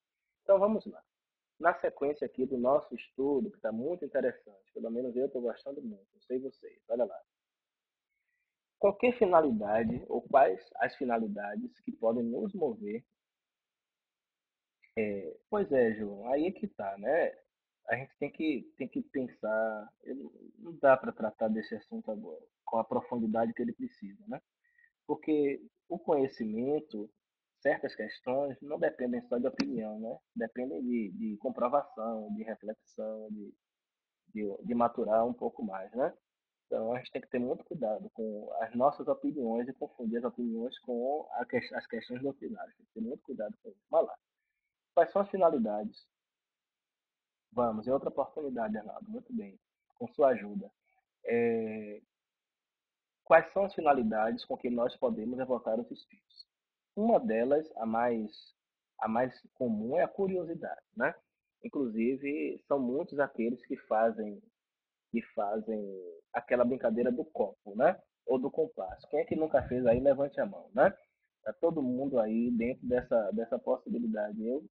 Então, vamos lá. Na sequência aqui do nosso estudo, que está muito interessante, pelo menos eu estou gostando muito, não sei vocês, olha lá. Qualquer finalidade, ou quais as finalidades que podem nos mover. Pois é, João, aí é que tá, né? A gente tem que pensar, não dá para tratar desse assunto agora, com a profundidade que ele precisa, né? Porque o conhecimento, certas questões, não dependem só de opinião, né? Dependem de comprovação, de reflexão, de maturar um pouco mais, né? Então a gente tem que ter muito cuidado com as nossas opiniões e confundir as opiniões com as questões doutrinárias. Tem que ter muito cuidado com isso. Vai lá. Quais são as finalidades? Vamos, é outra oportunidade, Arnaldo. Muito bem. Com sua ajuda. É, quais são as finalidades com que nós podemos evocar os espíritos? Uma delas, a mais comum, é a curiosidade, né? Inclusive, são muitos aqueles que fazem aquela brincadeira do copo, né? Ou do compasso. Quem é que nunca fez aí, levante a mão, né? Tá todo mundo aí dentro dessa possibilidade. Eu,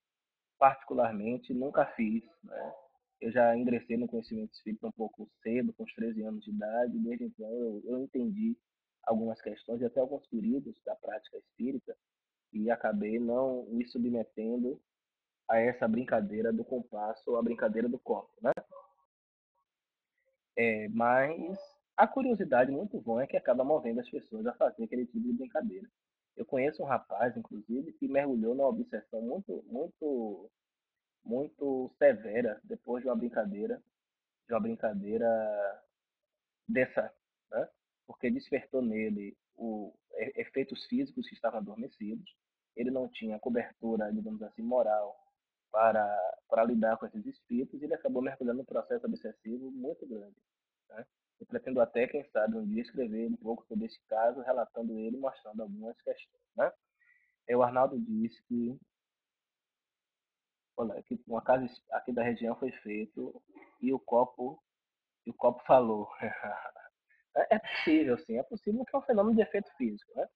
particularmente, nunca fiz, né? Eu já ingressei no conhecimento espírita um pouco cedo, com os 13 anos de idade, e desde então eu entendi algumas questões e até alguns períodos da prática espírita e acabei não me submetendo a essa brincadeira do compasso ou a brincadeira do copo, né? Mas a curiosidade muito bom é que acaba movendo as pessoas a fazer aquele tipo de brincadeira. Eu conheço um rapaz, inclusive, que mergulhou numa obsessão muito severa depois de uma brincadeira dessa, né? Porque despertou nele efeitos físicos que estavam adormecidos. Ele não tinha cobertura, digamos assim, moral para lidar com esses espíritos e ele acabou mergulhando num processo obsessivo muito grande, né? Eu pretendo até, quem sabe, um dia escrever um pouco sobre esse caso, relatando ele e mostrando algumas questões, né? O Arnaldo disse que, olha, que uma casa aqui da região foi feito e e o copo falou. É possível, sim, é possível que é um fenômeno de efeito físico, né?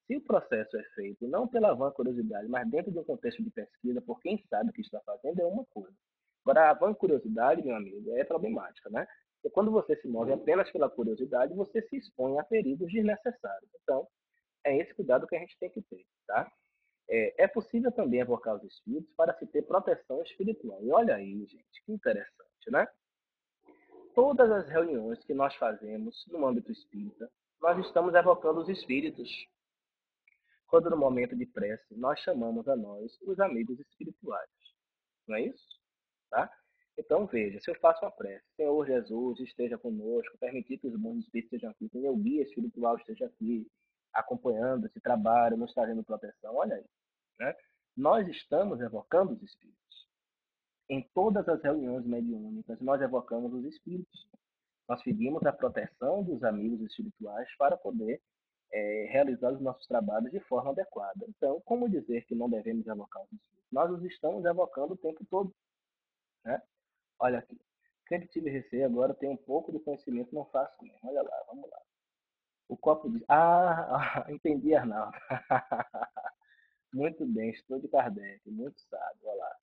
Se o processo é feito não pela vã curiosidade, mas dentro de um contexto de pesquisa, por quem sabe o que está fazendo, é uma coisa. Agora, a vã curiosidade, meu amigo, é problemática, né? Porque quando você se move apenas pela curiosidade, você se expõe a perigos desnecessários. Então, é esse cuidado que a gente tem que ter, tá? É possível também evocar os espíritos para se ter proteção espiritual. E olha aí, gente, que interessante, né? Todas as reuniões que nós fazemos no âmbito espírita, nós estamos evocando os espíritos. Quando no momento de prece nós chamamos a nós os amigos espirituais. Não é isso? Tá? Então veja, se eu faço uma prece, Senhor Jesus esteja conosco, permitir que os bons espíritos estejam aqui, que meu guia espiritual esteja aqui, acompanhando esse trabalho, nos trazendo proteção, olha aí. Né? Nós estamos evocando os espíritos. Em todas as reuniões mediúnicas, nós evocamos os espíritos. Nós pedimos a proteção dos amigos espirituais para poder realizar os nossos trabalhos de forma adequada. Então, como dizer que não devemos evocar os espíritos? Nós os estamos evocando o tempo todo. Né? Olha aqui. Sempre tive receio, agora tenho um pouco de conhecimento, não faço mesmo. Olha lá, vamos lá. O copo diz. Entendi, Arnaldo. Muito bem, estou de Kardec, muito sábio. Olha lá.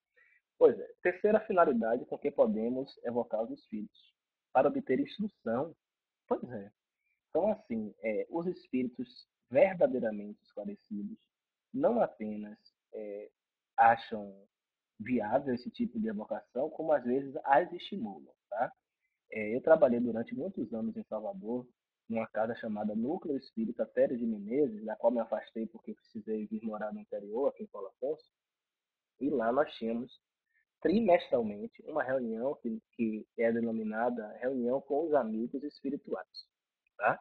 Pois é, terceira finalidade com que podemos evocar os espíritos. Para obter instrução. Pois é. Então, assim, os espíritos verdadeiramente esclarecidos não apenas acham viável esse tipo de evocação, como às vezes as estimulam, tá? Eu trabalhei durante muitos anos em Salvador, numa casa chamada Núcleo Espírita Teres de Menezes, da qual me afastei porque precisei vir morar no interior, aqui em Paulo Afonso. E lá nós tínhamos trimestralmente uma reunião que é denominada reunião com os amigos espirituais. Tá?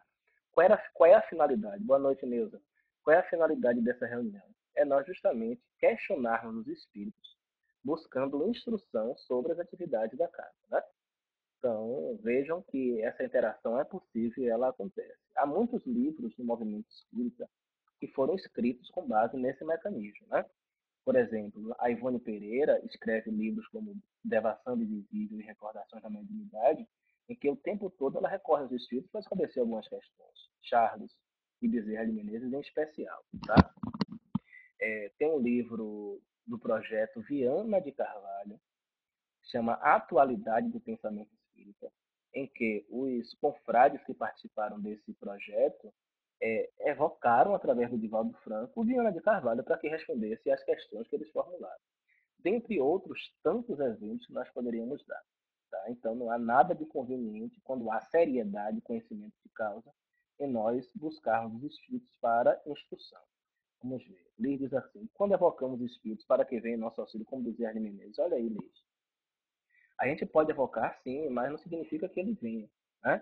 Qual é a finalidade? Boa noite, Neuza. Qual é a finalidade dessa reunião? É nós justamente questionarmos os espíritos, buscando instrução sobre as atividades da casa. Né? Então, vejam que essa interação é possível e ela acontece. Há muitos livros no movimento espírita que foram escritos com base nesse mecanismo. Né? Por exemplo, a Ivone Pereira escreve livros como Devação Divisível e Recordações da Mediunidade, em que o tempo todo ela recorre aos espíritos para esclarecer algumas questões. Charles e Bezerra de Menezes em especial. Tá? Tem um livro do projeto Viana de Carvalho, chama Atualidade do Pensamento Espírita, em que os confrades que participaram desse projeto evocaram, através do Divaldo Franco, o Viana de Carvalho para que respondesse às questões que eles formularam. Dentre outros tantos exemplos que nós poderíamos dar. Tá? Então, não há nada de conveniente, quando há seriedade e conhecimento de causa, em nós buscarmos os espíritos para instrução. Vamos ver. Liz diz assim: quando evocamos espíritos para que venham em nosso auxílio, como dizia Arne Menezes, olha aí, Liz. A gente pode evocar, sim, mas não significa que ele venha. Né?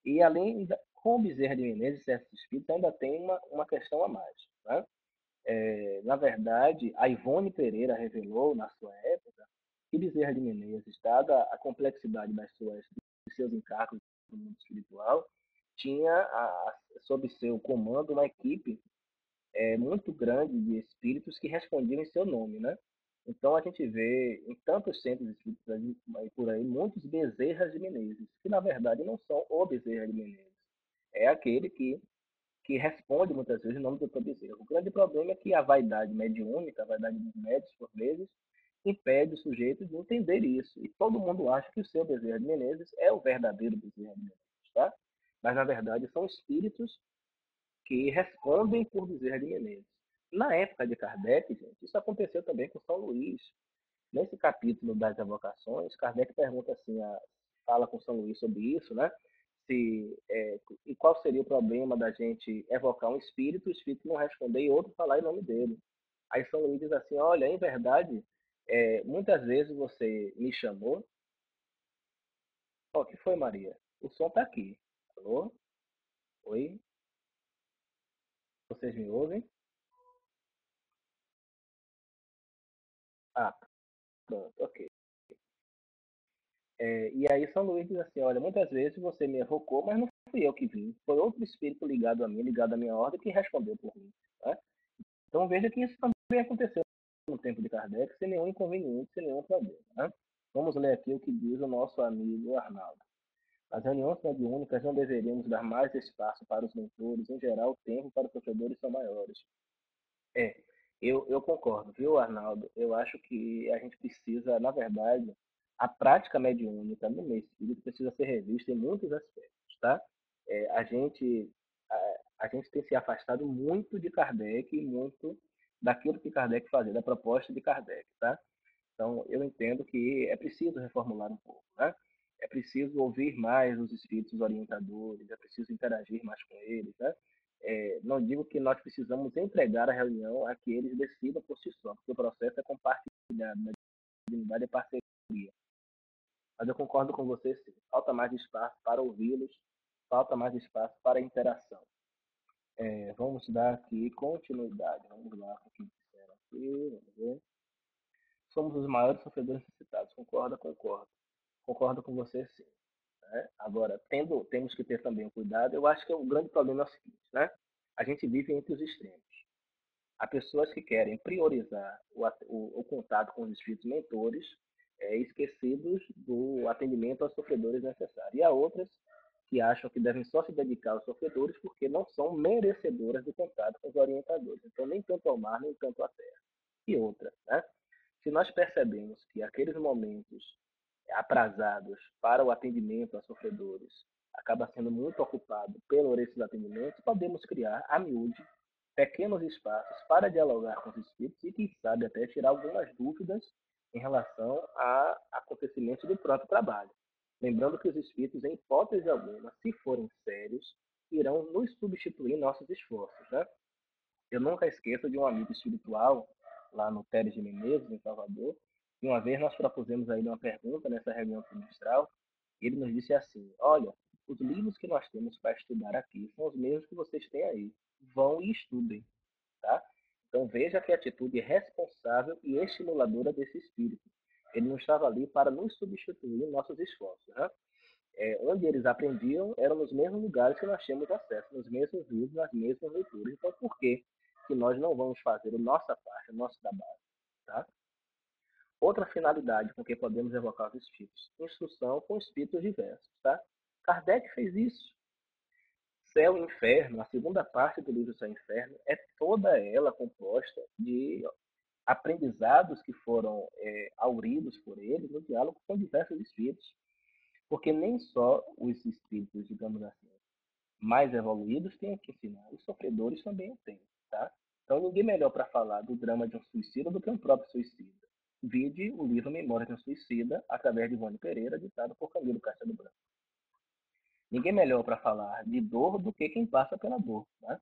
E além, com o Bezerra de Menezes, certos espíritos ainda tem uma questão a mais. Né? Na verdade, a Ivone Pereira revelou, na sua época, que Bezerra de Menezes, dada a complexidade de seus encargos no mundo espiritual, tinha sob seu comando uma equipe muito grande de espíritos que respondiam em seu nome, né? Então a gente vê em tantos centros espíritas por aí muitos Bezerras de Menezes, que na verdade não são o Bezerra de Menezes. É aquele que responde muitas vezes em nome do Dr. Bezerra. O grande problema é que a vaidade mediúnica, a vaidade dos médios, por vezes, impede o sujeito de entender isso. E todo mundo acha que o seu Bezerra de Menezes é o verdadeiro Bezerra de Menezes, tá? Mas na verdade são espíritos que respondem por Bezerra de Menezes. Na época de Kardec, gente, isso aconteceu também com São Luís. Nesse capítulo das evocações, Kardec pergunta assim, fala com São Luís sobre isso, né? E qual seria o problema da gente evocar um espírito, o espírito não responder e outro falar em nome dele. Aí São Luís diz assim, olha, em verdade, muitas vezes você me chamou. Ó, o que foi, Maria? O som está aqui. Alô? Oi? Vocês me ouvem? Ah, pronto, ok. E aí São Luís diz assim, olha, muitas vezes você me evocou, mas não fui eu que vim. Foi outro espírito ligado a mim, ligado à minha ordem, que respondeu por mim. Né? Então veja que isso também aconteceu no tempo de Kardec, sem nenhum inconveniente, sem nenhum problema. Né? Vamos ler aqui o que diz o nosso amigo Arnaldo. As reuniões mediúnicas não deveríamos dar mais espaço para os mentores, em geral, o tempo para os sofredores são maiores. É, eu concordo, viu, Arnaldo? Eu acho que a gente precisa, na verdade, a prática mediúnica no meio espírita precisa ser revista em muitos aspectos, tá? A gente tem se afastado muito de Kardec e muito daquilo que Kardec fazia, da proposta de Kardec, tá? Então, eu entendo que é preciso reformular um pouco, né? É preciso ouvir mais os espíritos orientadores, é preciso interagir mais com eles, né? Não digo que nós precisamos entregar a reunião a que eles decidam por si só, porque o processo é compartilhado, né? Dignidade é parceria. Mas eu concordo com você, sim. Falta mais espaço para ouvi-los, falta mais espaço para interação. Vamos dar aqui continuidade. Vamos lá com o que disseram aqui. Vamos ver. Somos os maiores sofredores necessitados. Concordo, concordo. Concordo com você, sim. Né? Agora, temos que ter também um cuidado. Eu acho que o grande problema é o seguinte, né? A gente vive entre os extremos. Há pessoas que querem priorizar o contato com os espíritos mentores, esquecidos do atendimento aos sofredores necessário. E há outras que acham que devem só se dedicar aos sofredores porque não são merecedoras do contato com os orientadores. Então, nem tanto ao mar, nem tanto à terra. E outra, né? Se nós percebemos que aqueles momentos aprazados para o atendimento a sofredores acaba sendo muito ocupado pelo esses atendimentos, podemos criar a miúde pequenos espaços para dialogar com os espíritos e, quem sabe, até tirar algumas dúvidas em relação a acontecimentos do próprio trabalho. Lembrando que os espíritos, em hipótese alguma, se forem sérios, irão nos substituir em nossos esforços. Né? Eu nunca esqueço de um amigo espiritual, lá no Teres de Menezes, em Salvador, e uma vez nós propusemos a ele uma pergunta nessa reunião trimestral, e ele nos disse assim: olha, os livros que nós temos para estudar aqui são os mesmos que vocês têm aí. Vão e estudem, tá? Então veja que atitude responsável e estimuladora desse espírito. Ele não estava ali para nos substituir em nossos esforços, né? Onde eles aprendiam eram nos mesmos lugares que nós tínhamos acesso, nos mesmos livros, nas mesmas leituras. Então, por que nós não vamos fazer a nossa parte, o nosso trabalho? Tá? Outra finalidade com que podemos evocar os espíritos: instrução com espíritos diversos. Tá? Kardec fez isso. Céu e Inferno, a segunda parte do livro Céu e Inferno, é toda ela composta de aprendizados que foram auridos por ele no diálogo com diversos espíritos. Porque nem só os espíritos, digamos assim, mais evoluídos têm que ensinar, os sofredores também o têm, tá? Então ninguém melhor para falar do drama de um suicida do que um próprio suicida. Vide o livro Memória de um Suicida, através de Ivone Pereira, ditado por Camilo Castelo Branco. Ninguém melhor para falar de dor do que quem passa pela dor, né?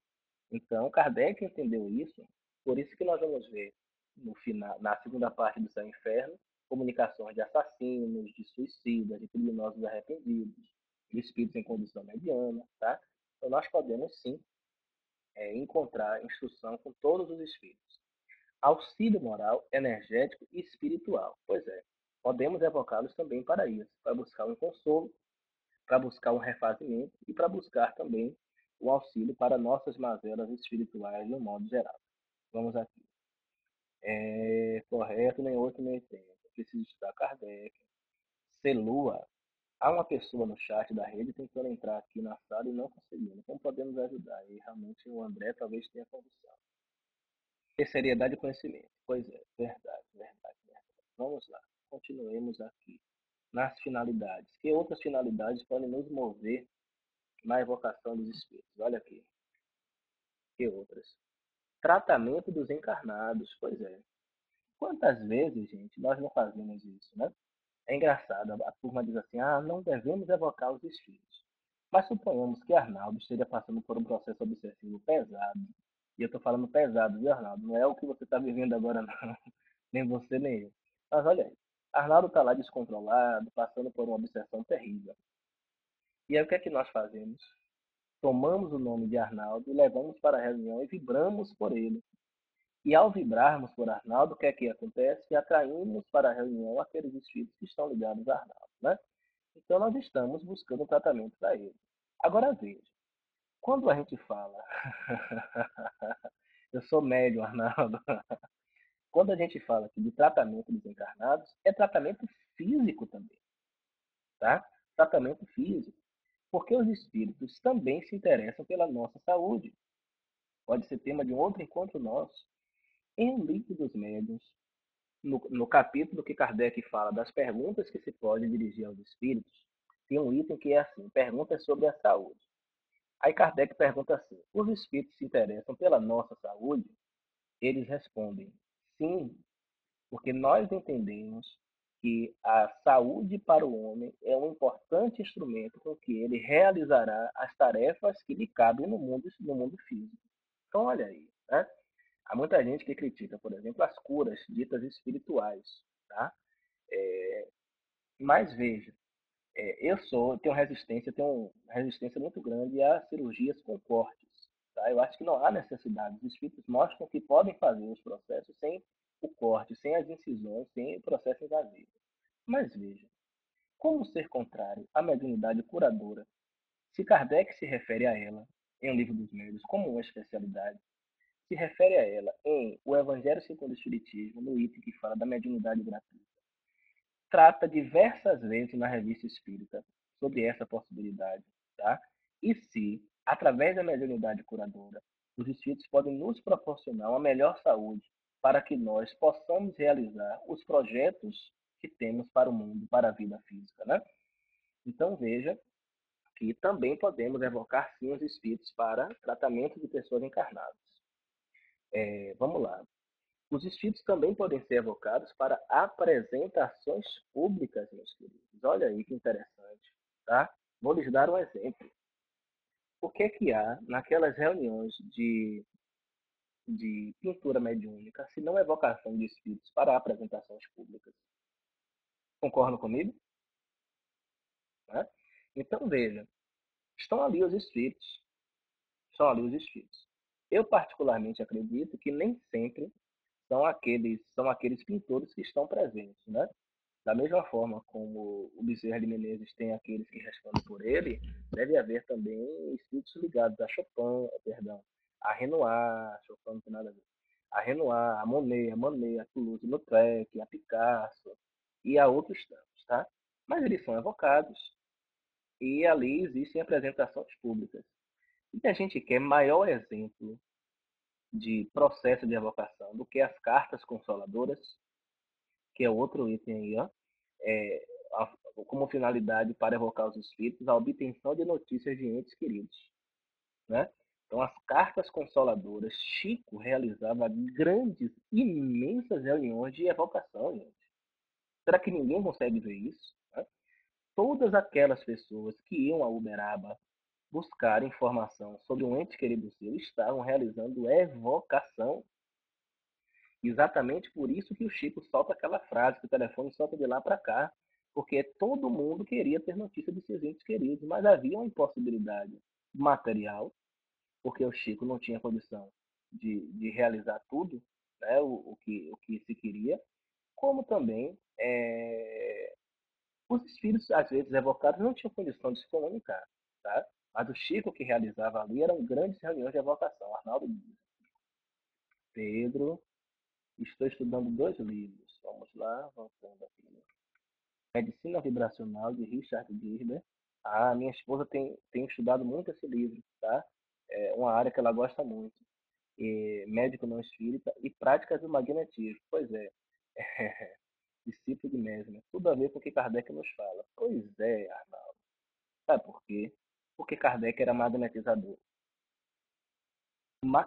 Então Kardec entendeu isso, por isso que nós vamos ver no final, na segunda parte do Céu e Inferno, comunicações de assassinos, de suicidas, de criminosos arrependidos, de espíritos em condição mediana, tá? Então nós podemos sim encontrar instrução com todos os espíritos. Auxílio moral, energético e espiritual. Pois é, podemos evocá-los também para isso, para buscar um consolo, para buscar um refazimento e para buscar também o auxílio para nossas mazelas espirituais de um modo geral. Vamos aqui. Correto, nem 8, nem 80. Preciso estudar Kardec. Celua. Há uma pessoa no chat da rede tentando entrar aqui na sala e não conseguindo. Como podemos ajudar? E realmente o André talvez tenha condição. Ter seriedade e conhecimento. Pois é, verdade, verdade, verdade. Vamos lá. Continuemos aqui. Nas finalidades. Que outras finalidades podem nos mover na evocação dos espíritos? Olha aqui. Que outras? Tratamento dos encarnados. Pois é. Quantas vezes, gente, nós não fazemos isso, né? É engraçado, a turma diz assim: ah, não devemos evocar os espíritos. Mas suponhamos que Arnaldo esteja passando por um processo obsessivo pesado. E eu estou falando pesado, viu, Arnaldo? Não é o que você está vivendo agora, não. Nem você, nem eu. Mas olha aí. Arnaldo está lá descontrolado, passando por uma obsessão terrível. E aí o que é que nós fazemos? Tomamos o nome de Arnaldo e levamos para a reunião e vibramos por ele. E ao vibrarmos por Arnaldo, o que é que acontece? Que atraímos para a reunião aqueles espíritos que estão ligados a Arnaldo, né? Então nós estamos buscando um tratamento para ele. Agora veja, quando a gente fala, eu sou médium, Arnaldo, quando a gente fala aqui de tratamento dos encarnados, é tratamento físico também, tá? Tratamento físico. Porque os espíritos também se interessam pela nossa saúde. Pode ser tema de um outro encontro nosso. Em O Livro dos Médiuns, no capítulo que Kardec fala das perguntas que se pode dirigir aos espíritos, tem um item que é assim: perguntas sobre a saúde. Aí Kardec pergunta assim: os espíritos se interessam pela nossa saúde? Eles respondem: sim, porque nós entendemos que a saúde para o homem é um importante instrumento com que ele realizará as tarefas que lhe cabem no mundo físico. Então, olha aí, né? Há muita gente que critica, por exemplo, as curas ditas espirituais, tá? Mas veja, tenho resistência muito grande a cirurgias com cortes, tá? Eu acho que não há necessidade. Os espíritos mostram que podem fazer os processos sem o corte, sem as incisões, sem o processo invasivo. Mas veja, como ser contrário à mediunidade curadora? Se Kardec se refere a ela, em O Livro dos Médiuns, como uma especialidade, se refere a ela em O Evangelho segundo o Espiritismo, no item que fala da mediunidade gratuita, trata diversas vezes na Revista Espírita sobre essa possibilidade, tá? E se, através da mediunidade curadora, os espíritos podem nos proporcionar uma melhor saúde para que nós possamos realizar os projetos que temos para o mundo, para a vida física, né? Então veja que também podemos evocar sim os espíritos para tratamento de pessoas encarnadas. Vamos lá. Os espíritos também podem ser evocados para apresentações públicas, meus queridos. Olha aí que interessante, tá? Vou lhes dar um exemplo. O que é que há naquelas reuniões de de pintura mediúnica, se não evocação de espíritos para apresentações públicas. Concordam comigo? Né? Então, veja, estão ali os espíritos. Estão ali os espíritos. Eu, particularmente, acredito que nem sempre são aqueles pintores que estão presentes, né? Da mesma forma como o Bezerra de Menezes tem aqueles que respondem por ele, deve haver também espíritos ligados a Chopin, perdão, a Renoir, Chopin não tem nada a ver, a Renoir, a Monet, a Toulouse-Lautrec, a Picasso e a outros tantos, tá? Mas eles são evocados e ali existem apresentações públicas. E a gente quer maior exemplo de processo de evocação do que as cartas consoladoras, que é outro item aí, ó, é, como finalidade para evocar os espíritos a obtenção de notícias de entes queridos, né? Então, as cartas consoladoras, Chico realizava grandes, imensas reuniões de evocação, gente. Será que ninguém consegue ver isso? Né? Todas aquelas pessoas que iam a Uberaba buscar informação sobre um ente querido seu estavam realizando evocação. Exatamente por isso que o Chico solta aquela frase que o telefone solta de lá para cá, porque todo mundo queria ter notícia de seus entes queridos, mas havia uma impossibilidade material, porque o Chico não tinha condição de realizar tudo, né, o que se queria, como também os espíritos, às vezes evocados, não tinham condição de se comunicar. Tá? Mas o Chico que realizava ali eram grandes reuniões de evocação. Arnaldo diz, Pedro, estou estudando 2 livros. Vamos lá, voltando aqui. Medicina Vibracional, de Richard Gilbert. Ah, minha esposa tem estudado muito esse livro, tá? É uma área que ela gosta muito. E médico não espírita e práticas do magnetismo. Pois é. Discípulo de Mesmer. Tudo a ver com o que Kardec nos fala. Pois é, Arnaldo. Sabe por quê? Porque Kardec era magnetizador.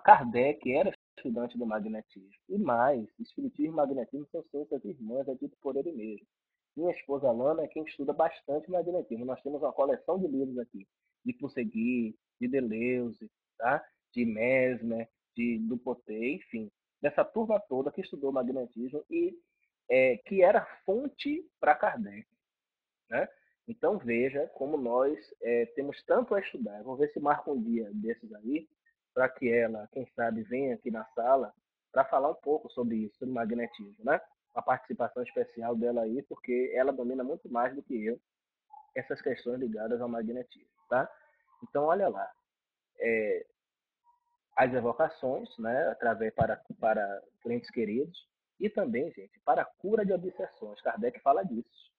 Kardec era estudante do magnetismo. E mais, espiritismo e magnetismo são ciências irmãs, é dito por ele mesmo. Minha esposa Lana é quem estuda bastante magnetismo. Nós temos uma coleção de livros aqui, de Pussegui, de Deleuze, tá? De Mesmer, de Dupotet, enfim, dessa turma toda que estudou magnetismo e que era fonte para Kardec. Né? Então veja como nós temos tanto a estudar. Eu vou ver se marca um dia desses aí, para que ela, quem sabe, venha aqui na sala para falar um pouco sobre isso, sobre magnetismo, né? A participação especial dela aí, porque ela domina muito mais do que eu essas questões ligadas ao magnetismo, tá? Então olha lá, as evocações, né, através para clientes queridos e também, gente, para a cura de obsessões. Kardec fala disso.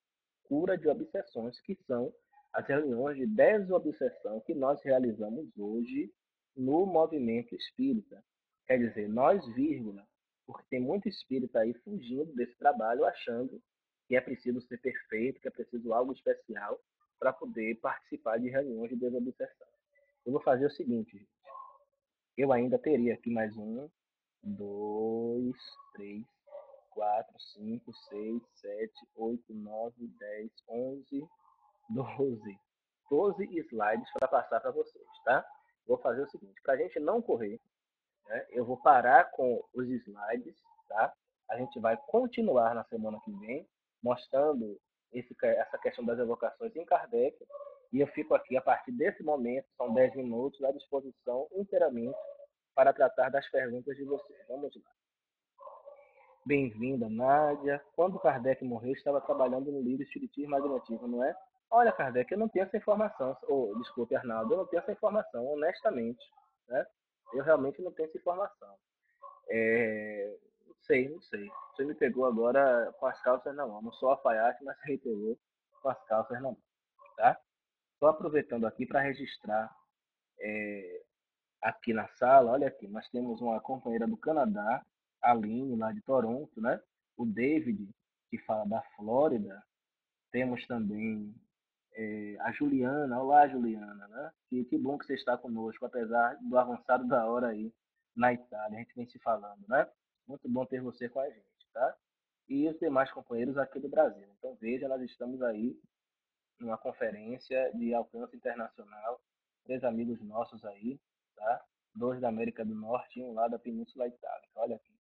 Cura de obsessões, que são as reuniões de desobsessão que nós realizamos hoje no movimento espírita. Quer dizer, nós, vírgula, porque tem muito espírita aí fugindo desse trabalho, achando que é preciso ser perfeito, que é preciso algo especial para poder participar de reuniões de desobsessão. Eu vou fazer o seguinte, eu ainda teria aqui mais 1, 2, 3, 4, 5, 6, 7, 8, 9, 10, 11, 12. 12 slides para passar para vocês, tá? Vou fazer o seguinte, para a gente não correr, né, eu vou parar com os slides, tá? A gente vai continuar na semana que vem, mostrando essa questão das evocações em Kardec, e eu fico aqui, a partir desse momento, são 10 minutos, à disposição inteiramente para tratar das perguntas de vocês. Vamos lá. Bem-vinda, Nádia. Quando Kardec morreu, estava trabalhando no livro Espiritismo e Magnetismo, não é? Olha, Kardec, eu não tenho essa informação. Desculpe, Arnaldo, eu não tenho essa informação, honestamente. Né? Eu realmente não tenho essa informação. Não sei, não sei. Você me pegou agora com as calças na mão. Não sou alfaiate, mas você me pegou com as calças na mão. Tá? Estou aproveitando aqui para registrar aqui na sala, olha aqui, nós temos uma companheira do Canadá, a Aline, lá de Toronto, né? O David, que fala da Flórida. Temos também a Juliana. Olá, Juliana, né? Que bom que você está conosco, apesar do avançado da hora aí na Itália. A gente vem se falando, né? Muito bom ter você com a gente, tá? E os demais companheiros aqui do Brasil. Então, veja, nós estamos aí numa conferência de alcance internacional, 3 amigos nossos aí, tá? dois da América do Norte e um lá da Península Itálica. Olha aqui.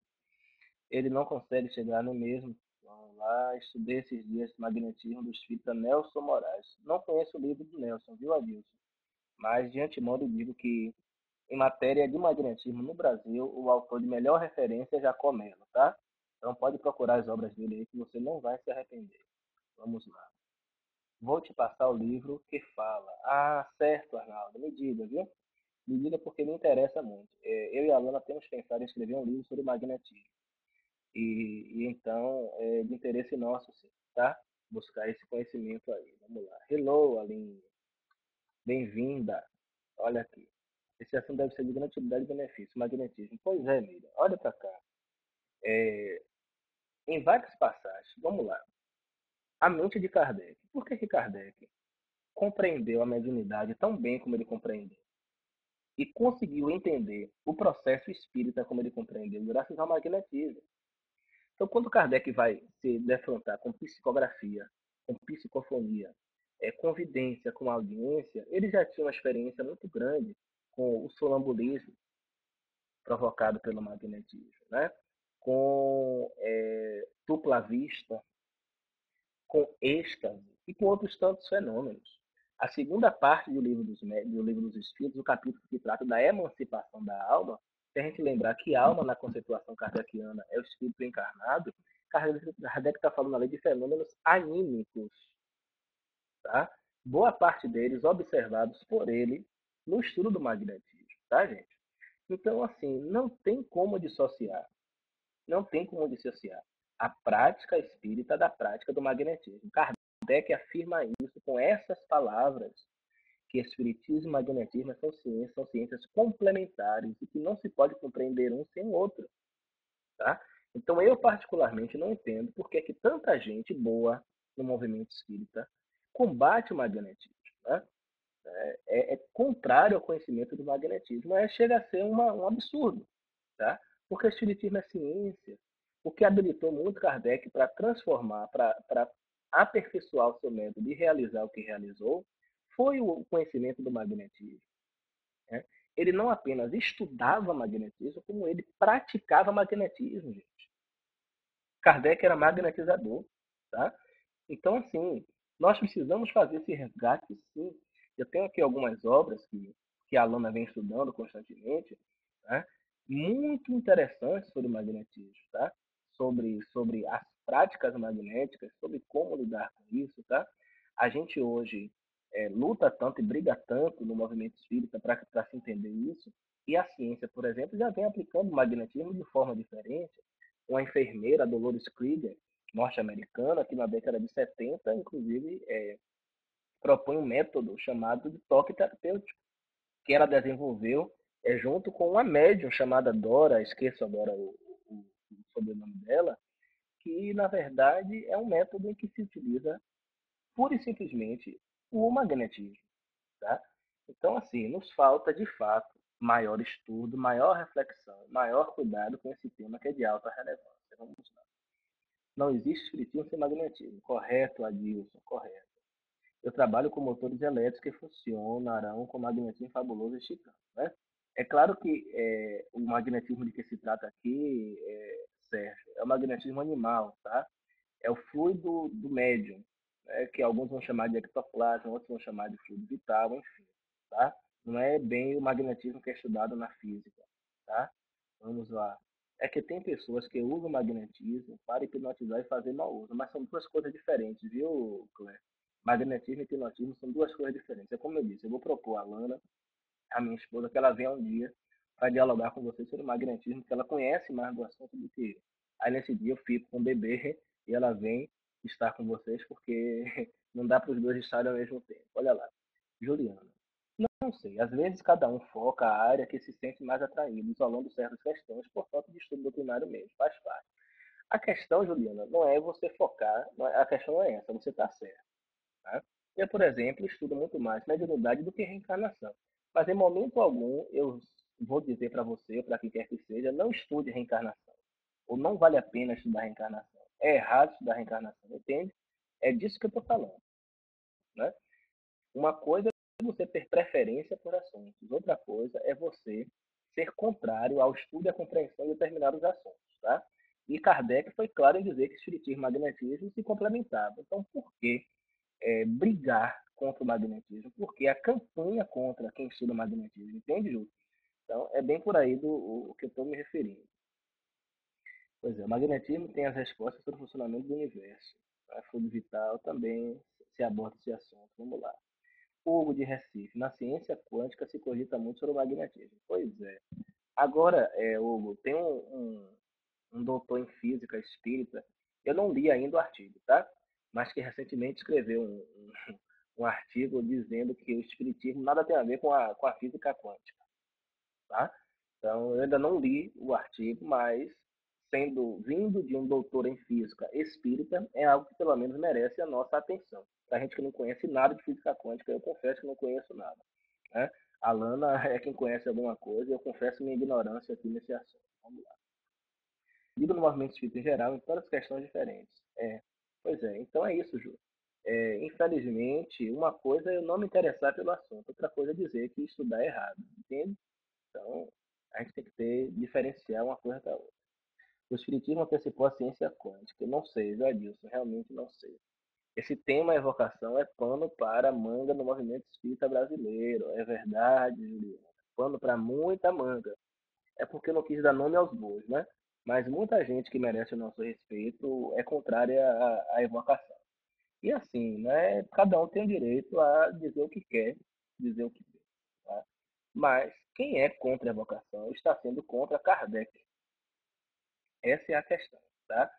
Ele não consegue chegar no mesmo. Vamos lá, estudei esses dias magnetismo do espírita Nelson Moraes. Não conheço o livro do Nelson, viu, Adilson? Mas de antemão eu digo que em matéria de magnetismo no Brasil, o autor de melhor referência é Jacó Mello, tá? Então pode procurar as obras dele aí que você não vai se arrepender. Vamos lá. Vou te passar o livro que fala. Ah, certo, Arnaldo. Me diga, viu? Me diga porque me interessa muito. Eu e a Alana temos pensado em escrever um livro sobre magnetismo. E então é de interesse nosso, sim, tá? Buscar esse conhecimento aí. Vamos lá. Hello, Aline. Bem-vinda. Olha aqui. Esse assunto deve ser de grande utilidade e benefício. Magnetismo. Pois é, Miriam. Olha para cá. Em várias passagens, vamos lá. A mente de Kardec. Por que Kardec compreendeu a mediunidade tão bem como ele compreendeu? E conseguiu entender o processo espírita como ele compreendeu, graças ao magnetismo. Então, quando Kardec vai se defrontar com psicografia, com psicofonia, com vidência, com audiência, ele já tinha uma experiência muito grande com o sonambulismo provocado pelo magnetismo, né? Com dupla vista, com êxtase e com outros tantos fenômenos. A segunda parte do livro dos Espíritos, o capítulo que trata da emancipação da alma, se a gente lembrar que alma, na conceituação kardeciana, é o espírito encarnado, Kardec está falando ali de fenômenos anímicos, tá? Boa parte deles observados por ele no estudo do magnetismo, tá, gente? Então, assim, não tem como dissociar. Não tem como dissociar a prática espírita da prática do magnetismo. Kardec afirma isso com essas palavras, que espiritismo e magnetismo são ciências complementares e que não se pode compreender um sem o outro. Tá? Então, eu particularmente não entendo por que tanta gente boa no movimento espírita combate o magnetismo. Né? É contrário ao conhecimento do magnetismo. Chega a ser um absurdo. Tá? Porque o espiritismo é ciência. O que habilitou muito Kardec para transformar, para aperfeiçoar o seu método e realizar o que realizou, foi o conhecimento do magnetismo. Né? Ele não apenas estudava magnetismo, como ele praticava magnetismo, gente. Kardec era magnetizador. Tá? Então, assim, nós precisamos fazer esse resgate, sim. Eu tenho aqui algumas obras que a Alana vem estudando constantemente, né? Muito interessantes sobre magnetismo, tá? Sobre as práticas magnéticas, sobre como lidar com isso, tá? A gente hoje luta tanto e briga tanto no movimento espírita para se entender isso, e a ciência, por exemplo, já vem aplicando magnetismo de forma diferente. Uma enfermeira, Dolores Krieger, norte-americana, que na década de 70, inclusive, propõe um método chamado de toque terapêutico, que ela desenvolveu junto com uma médium chamada Dora, esqueço agora o sobrenome dela, que na verdade é um método em que se utiliza pura e simplesmente o magnetismo. Tá? Então, assim, nos falta de fato maior estudo, maior reflexão, maior cuidado com esse tema que é de alta relevância. Vamos lá. Não existe espiritismo sem magnetismo. Correto, Adilson, correto. Eu trabalho com motores elétricos que funcionarão com magnetismo fabuloso e chicano. Né? É claro que o magnetismo de que se trata aqui, Sérgio, é o magnetismo animal, tá? É o fluido do médium, né? Que alguns vão chamar de ectoplasma, outros vão chamar de fluido vital, enfim, tá? Não é bem o magnetismo que é estudado na física, tá? Vamos lá. É que tem pessoas que usam magnetismo para hipnotizar e fazer mau uso, mas são duas coisas diferentes, viu, Cleber? Magnetismo e hipnotismo são duas coisas diferentes. É como eu disse, eu vou propor a Lana, a minha esposa, que ela venha um dia para dialogar com vocês sobre magnetismo, que ela conhece mais do assunto do que eu. Aí nesse dia eu fico com o bebê e ela vem estar com vocês, porque não dá para os dois estarem ao mesmo tempo. Olha lá. Juliana. Não sei, às vezes cada um foca a área que se sente mais atraído, isolando certas questões por falta de estudo doutrinário mesmo, faz parte. A questão, Juliana, não é você focar, a questão não é essa, você está certo. Tá? Eu, por exemplo, estudo muito mais mediunidade do que reencarnação. Mas em momento algum eu vou dizer para você, para quem quer que seja, não estude reencarnação. Ou não vale a pena estudar reencarnação. É errado estudar reencarnação, entende? É disso que eu estou falando. Né? Uma coisa é você ter preferência por assuntos. Outra coisa é você ser contrário ao estudo e à compreensão de determinados assuntos, tá? E Kardec foi claro em dizer que espiritismo e magnetismo se complementavam. Então, por que brigar contra o magnetismo? Porque a campanha contra quem estuda magnetismo, entende, Ju? Então, é bem por aí o que eu estou me referindo. Pois é, o magnetismo tem as respostas sobre o funcionamento do universo. A fluido vital também se aborda esse assunto. Vamos lá. Hugo de Recife. Na ciência quântica se cogita muito sobre o magnetismo. Pois é. Agora, Hugo, tem um doutor em física espírita, eu não li ainda o artigo, tá? Mas que recentemente escreveu um artigo dizendo que o espiritismo nada tem a ver com a física quântica, tá? Então, eu ainda não li o artigo, mas sendo vindo de um doutor em física espírita, é algo que pelo menos merece a nossa atenção. Para a gente que não conhece nada de física quântica, eu confesso que não conheço nada, né? A Lana é quem conhece alguma coisa, e eu confesso minha ignorância aqui nesse assunto. Vamos lá. Digo no movimento espírita em geral, em todas as questões diferentes. Pois é, então é isso, Ju. Infelizmente, uma coisa é eu não me interessar pelo assunto, outra coisa é dizer que estudar é errado, entende? Então, a gente tem que diferenciar uma coisa da outra. O Espiritismo antecipou a ciência quântica. Eu não sei, viu, Adilson? Realmente não sei. Esse tema evocação é pano para manga no movimento espírita brasileiro. É verdade, Juliana. Pano para muita manga. É porque eu não quis dar nome aos bois, né? Mas muita gente que merece o nosso respeito é contrária à evocação. E assim, né? Cada um tem o direito a dizer o que quer, dizer o que quer. Tá? Mas quem é contra a evocação está sendo contra Kardec. Essa é a questão, tá?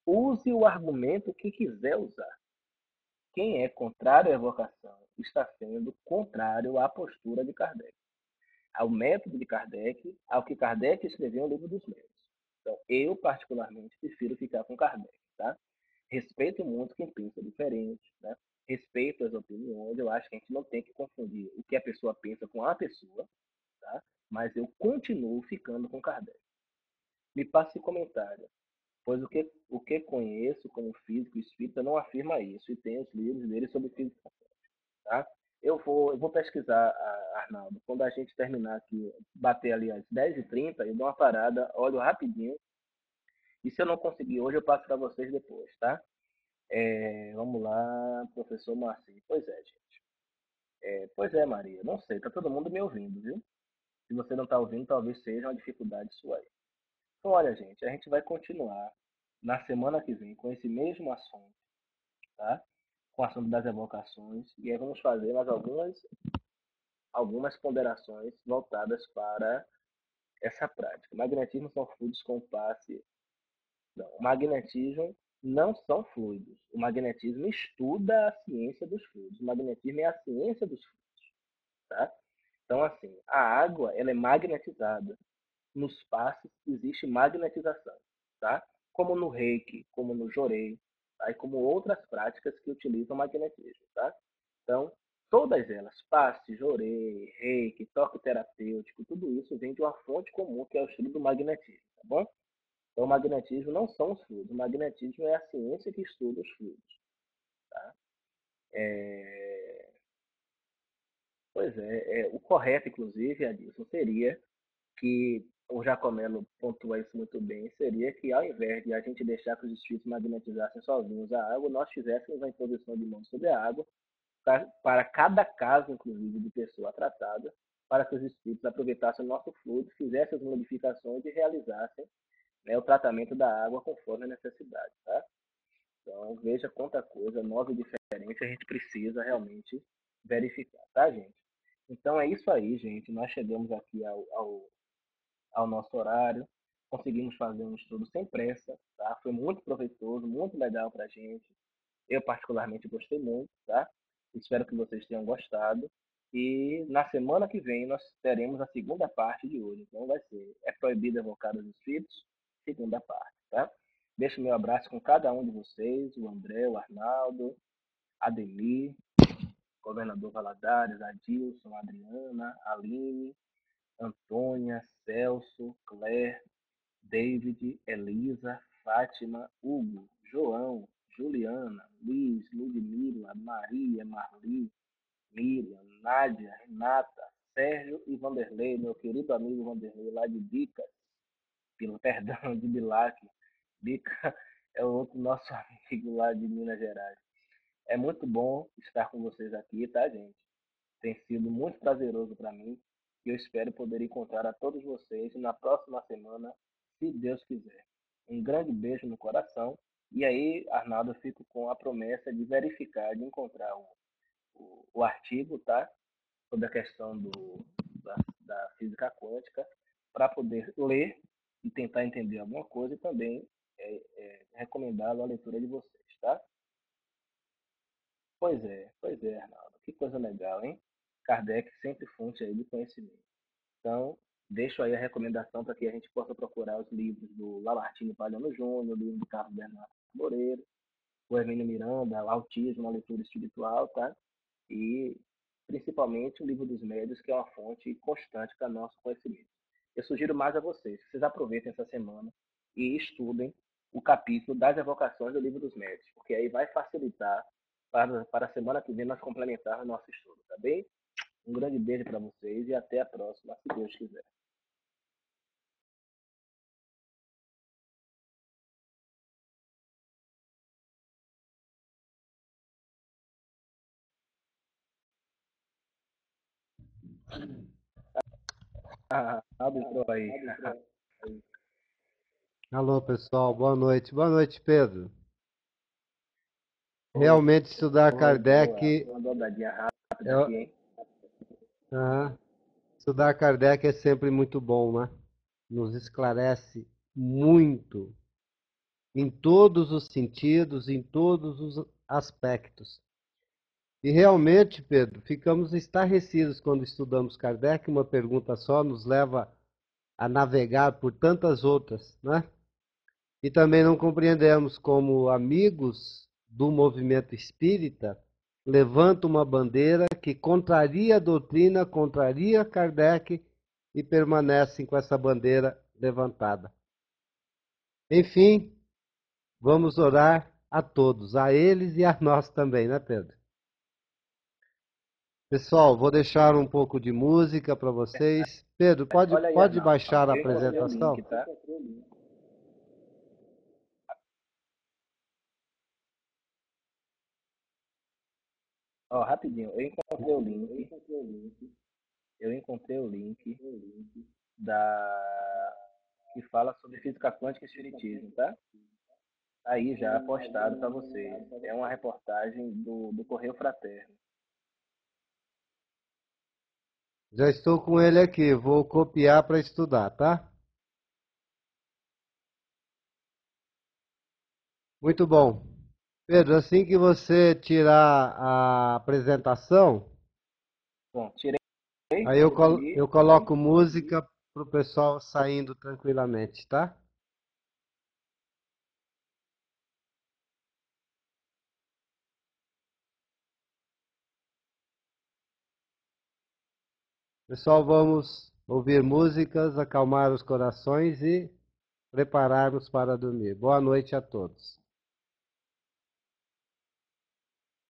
Use o argumento que quiser usar. Quem é contrário à evocação está sendo contrário à postura de Kardec, ao método de Kardec, ao que Kardec escreveu no Livro dos Médiuns. Então, eu, particularmente, prefiro ficar com Kardec, tá? Respeito muito quem pensa diferente, né? Respeito as opiniões, eu acho que a gente não tem que confundir o que a pessoa pensa com a pessoa, tá? Mas eu continuo ficando com Kardec. Me passe comentário, pois o que conheço como físico espírita não afirma isso, e tem os livros dele sobre física, tá? Eu vou pesquisar, Arnaldo. Quando a gente terminar aqui, bater ali às 10h30, eu dou uma parada, olho rapidinho. E se eu não conseguir hoje, eu passo para vocês depois, tá? Vamos lá, professor Marcinho. Pois é, gente. Pois é, Maria. Não sei, tá todo mundo me ouvindo, viu? Se você não está ouvindo, talvez seja uma dificuldade sua aí. Então, olha, gente, a gente vai continuar na semana que vem com esse mesmo assunto, tá? Com o assunto das evocações. E aí vamos fazer mais algumas ponderações voltadas para essa prática. Magnetismo são fluidos com passe. Não, o magnetismo não são fluidos. O magnetismo estuda a ciência dos fluidos. O magnetismo é a ciência dos fluidos, tá? Então, assim, a água ela é magnetizada. Nos passes existe magnetização, tá? Como no reiki, como no jorei, tá? E como outras práticas que utilizam magnetismo, tá? Então, todas elas, passe, jorei, reiki, toque terapêutico, tudo isso vem de uma fonte comum que é o estudo do magnetismo, tá bom? Então, o magnetismo não são os fluidos, o magnetismo é a ciência que estuda os fluidos, tá? É... Pois o correto, inclusive, Adilson, seria que o Jacomelo pontua isso muito bem, seria que ao invés de a gente deixar que os espíritos magnetizassem sozinhos a água, nós fizéssemos a imposição de mãos sobre a água, para cada caso, inclusive, de pessoa tratada, para que os espíritos aproveitassem o nosso fluido, fizessem as modificações e realizassem, né, o tratamento da água conforme a necessidade. Tá? Então, veja quanta coisa nova e diferente a gente precisa realmente verificar, tá, gente? Então, é isso aí, gente. Nós chegamos aqui ao nosso horário. Conseguimos fazer um estudo sem pressa, tá? Foi muito proveitoso, muito legal para a gente. Eu particularmente gostei muito, tá? Espero que vocês tenham gostado. E na semana que vem nós teremos a segunda parte de hoje. Então vai ser É Proibido Evocar os Espíritos, segunda parte, tá? Deixo meu abraço com cada um de vocês, o André, o Arnaldo, Ademir, Governador Valadares, Adilson, Adriana, Aline, Antônia, Celso, Claire, David, Elisa, Fátima, Hugo, João, Juliana, Luiz, Ludmila, Maria, Marli, Miriam, Nádia, Renata, Sérgio e Vanderlei, meu querido amigo Vanderlei, lá de Bica, pelo perdão, de Bilac. Bica é o outro nosso amigo lá de Minas Gerais. É muito bom estar com vocês aqui, tá, gente? Tem sido muito prazeroso para mim e eu espero poder encontrar a todos vocês na próxima semana, se Deus quiser. Um grande beijo no coração. E aí, Arnaldo, eu fico com a promessa de verificar, de encontrar o artigo, tá? Sobre a questão da física quântica, para poder ler e tentar entender alguma coisa e também recomendá-lo à leitura de vocês, tá? Pois é, Arnaldo. Que coisa legal, hein? Kardec sempre fonte aí de conhecimento. Então, deixo aí a recomendação para que a gente possa procurar os livros do Lamartine Palhano Júnior, o livro do Carlos Bernardo Moreira, o Hermínio Miranda, o Autismo, uma leitura espiritual, tá? E, principalmente, o Livro dos Médios, que é uma fonte constante para nosso conhecimento. Eu sugiro mais a vocês que vocês aproveitem essa semana e estudem o capítulo das evocações do Livro dos Médios, porque aí vai facilitar para a semana que vem nós complementarmos o nosso estudo, tá bem? Um grande beijo para vocês e até a próxima, se Deus quiser. Ah, entrou aí. Alô, pessoal, boa noite. Boa noite, Pedro. Oi, Realmente estudar boa. Kardec Uma dobradinha rápida é, aqui, hein? ah, estudar Kardec é sempre muito bom, né? Nos esclarece muito, em todos os sentidos, em todos os aspectos. E realmente, Pedro, ficamos estarrecidos quando estudamos Kardec. Uma pergunta só nos leva a navegar por tantas outras, né? E também não compreendemos como amigos do movimento espírita levantam uma bandeira que contraria a doutrina, contraria Kardec e permanecem com essa bandeira levantada. Enfim, vamos orar a todos, a eles e a nós também, né, Pedro? Pessoal, vou deixar um pouco de música para vocês. Pedro, Olha aí, pode Arnaldo. baixar a Eu encontrei o link, apresentação? tá? Ó, rapidinho. Eu encontrei o link. Eu encontrei o link da que fala sobre física quântica e espiritismo, tá? Aí já postado para vocês. É uma reportagem do Correio Fraterno. Já estou com ele aqui, vou copiar para estudar, tá? Muito bom. Pedro, assim que você tirar a apresentação, Bom, tirei aí aqui. eu coloco música para o pessoal saindo tranquilamente, tá? Pessoal, vamos ouvir músicas, acalmar os corações e prepararmos para dormir. Boa noite a todos.